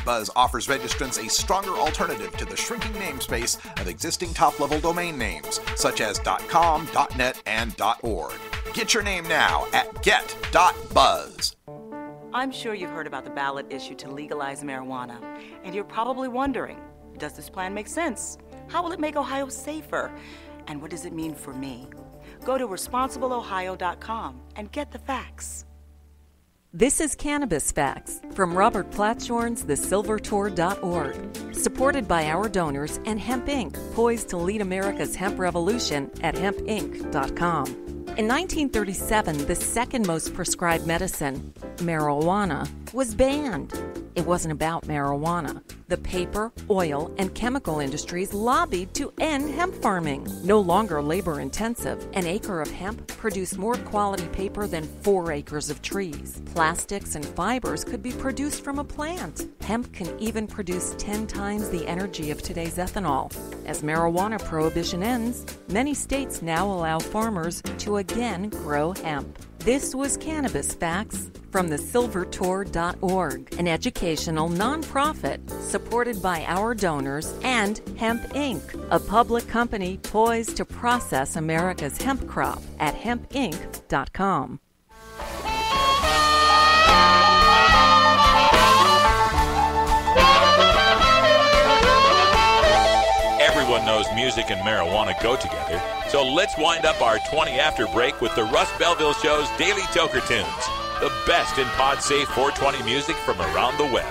.Buzz offers registrants a stronger alternative to the shrinking namespace of existing top-level domain names, such as .com, .net, and .org. Get your name now at get.buzz. I'm sure you've heard about the ballot issue to legalize marijuana, and you're probably wondering, does this plan make sense? How will it make Ohio safer? And what does it mean for me? Go to responsibleohio.com and get the facts. This is Cannabis Facts from Robert Platshorn's thesilvertour.org, supported by our donors and Hemp Inc., poised to lead America's hemp revolution at hempinc.com. In 1937, the second most prescribed medicine, marijuana, was banned. It wasn't about marijuana. The paper, oil, and chemical industries lobbied to end hemp farming. No longer labor-intensive, an acre of hemp produced more quality paper than 4 acres of trees. Plastics and fibers could be produced from a plant. Hemp can even produce 10 times the energy of today's ethanol. As marijuana prohibition ends, many states now allow farmers to again grow hemp. This was Cannabis Facts from thesilvertour.org, an educational nonprofit supported by our donors and Hemp Inc., a public company poised to process America's hemp crop at hempinc.com. Everyone knows music and marijuana go together, so let's wind up our 20 after break with the Russ Belville Show's Daily Toker Tunes, the best in pod-safe 420 music from around the web.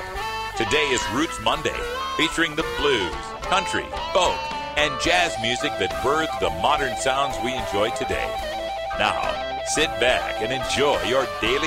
Today is Roots Monday, featuring the blues, country, folk, and jazz music that birthed the modern sounds we enjoy today. Now, sit back and enjoy your daily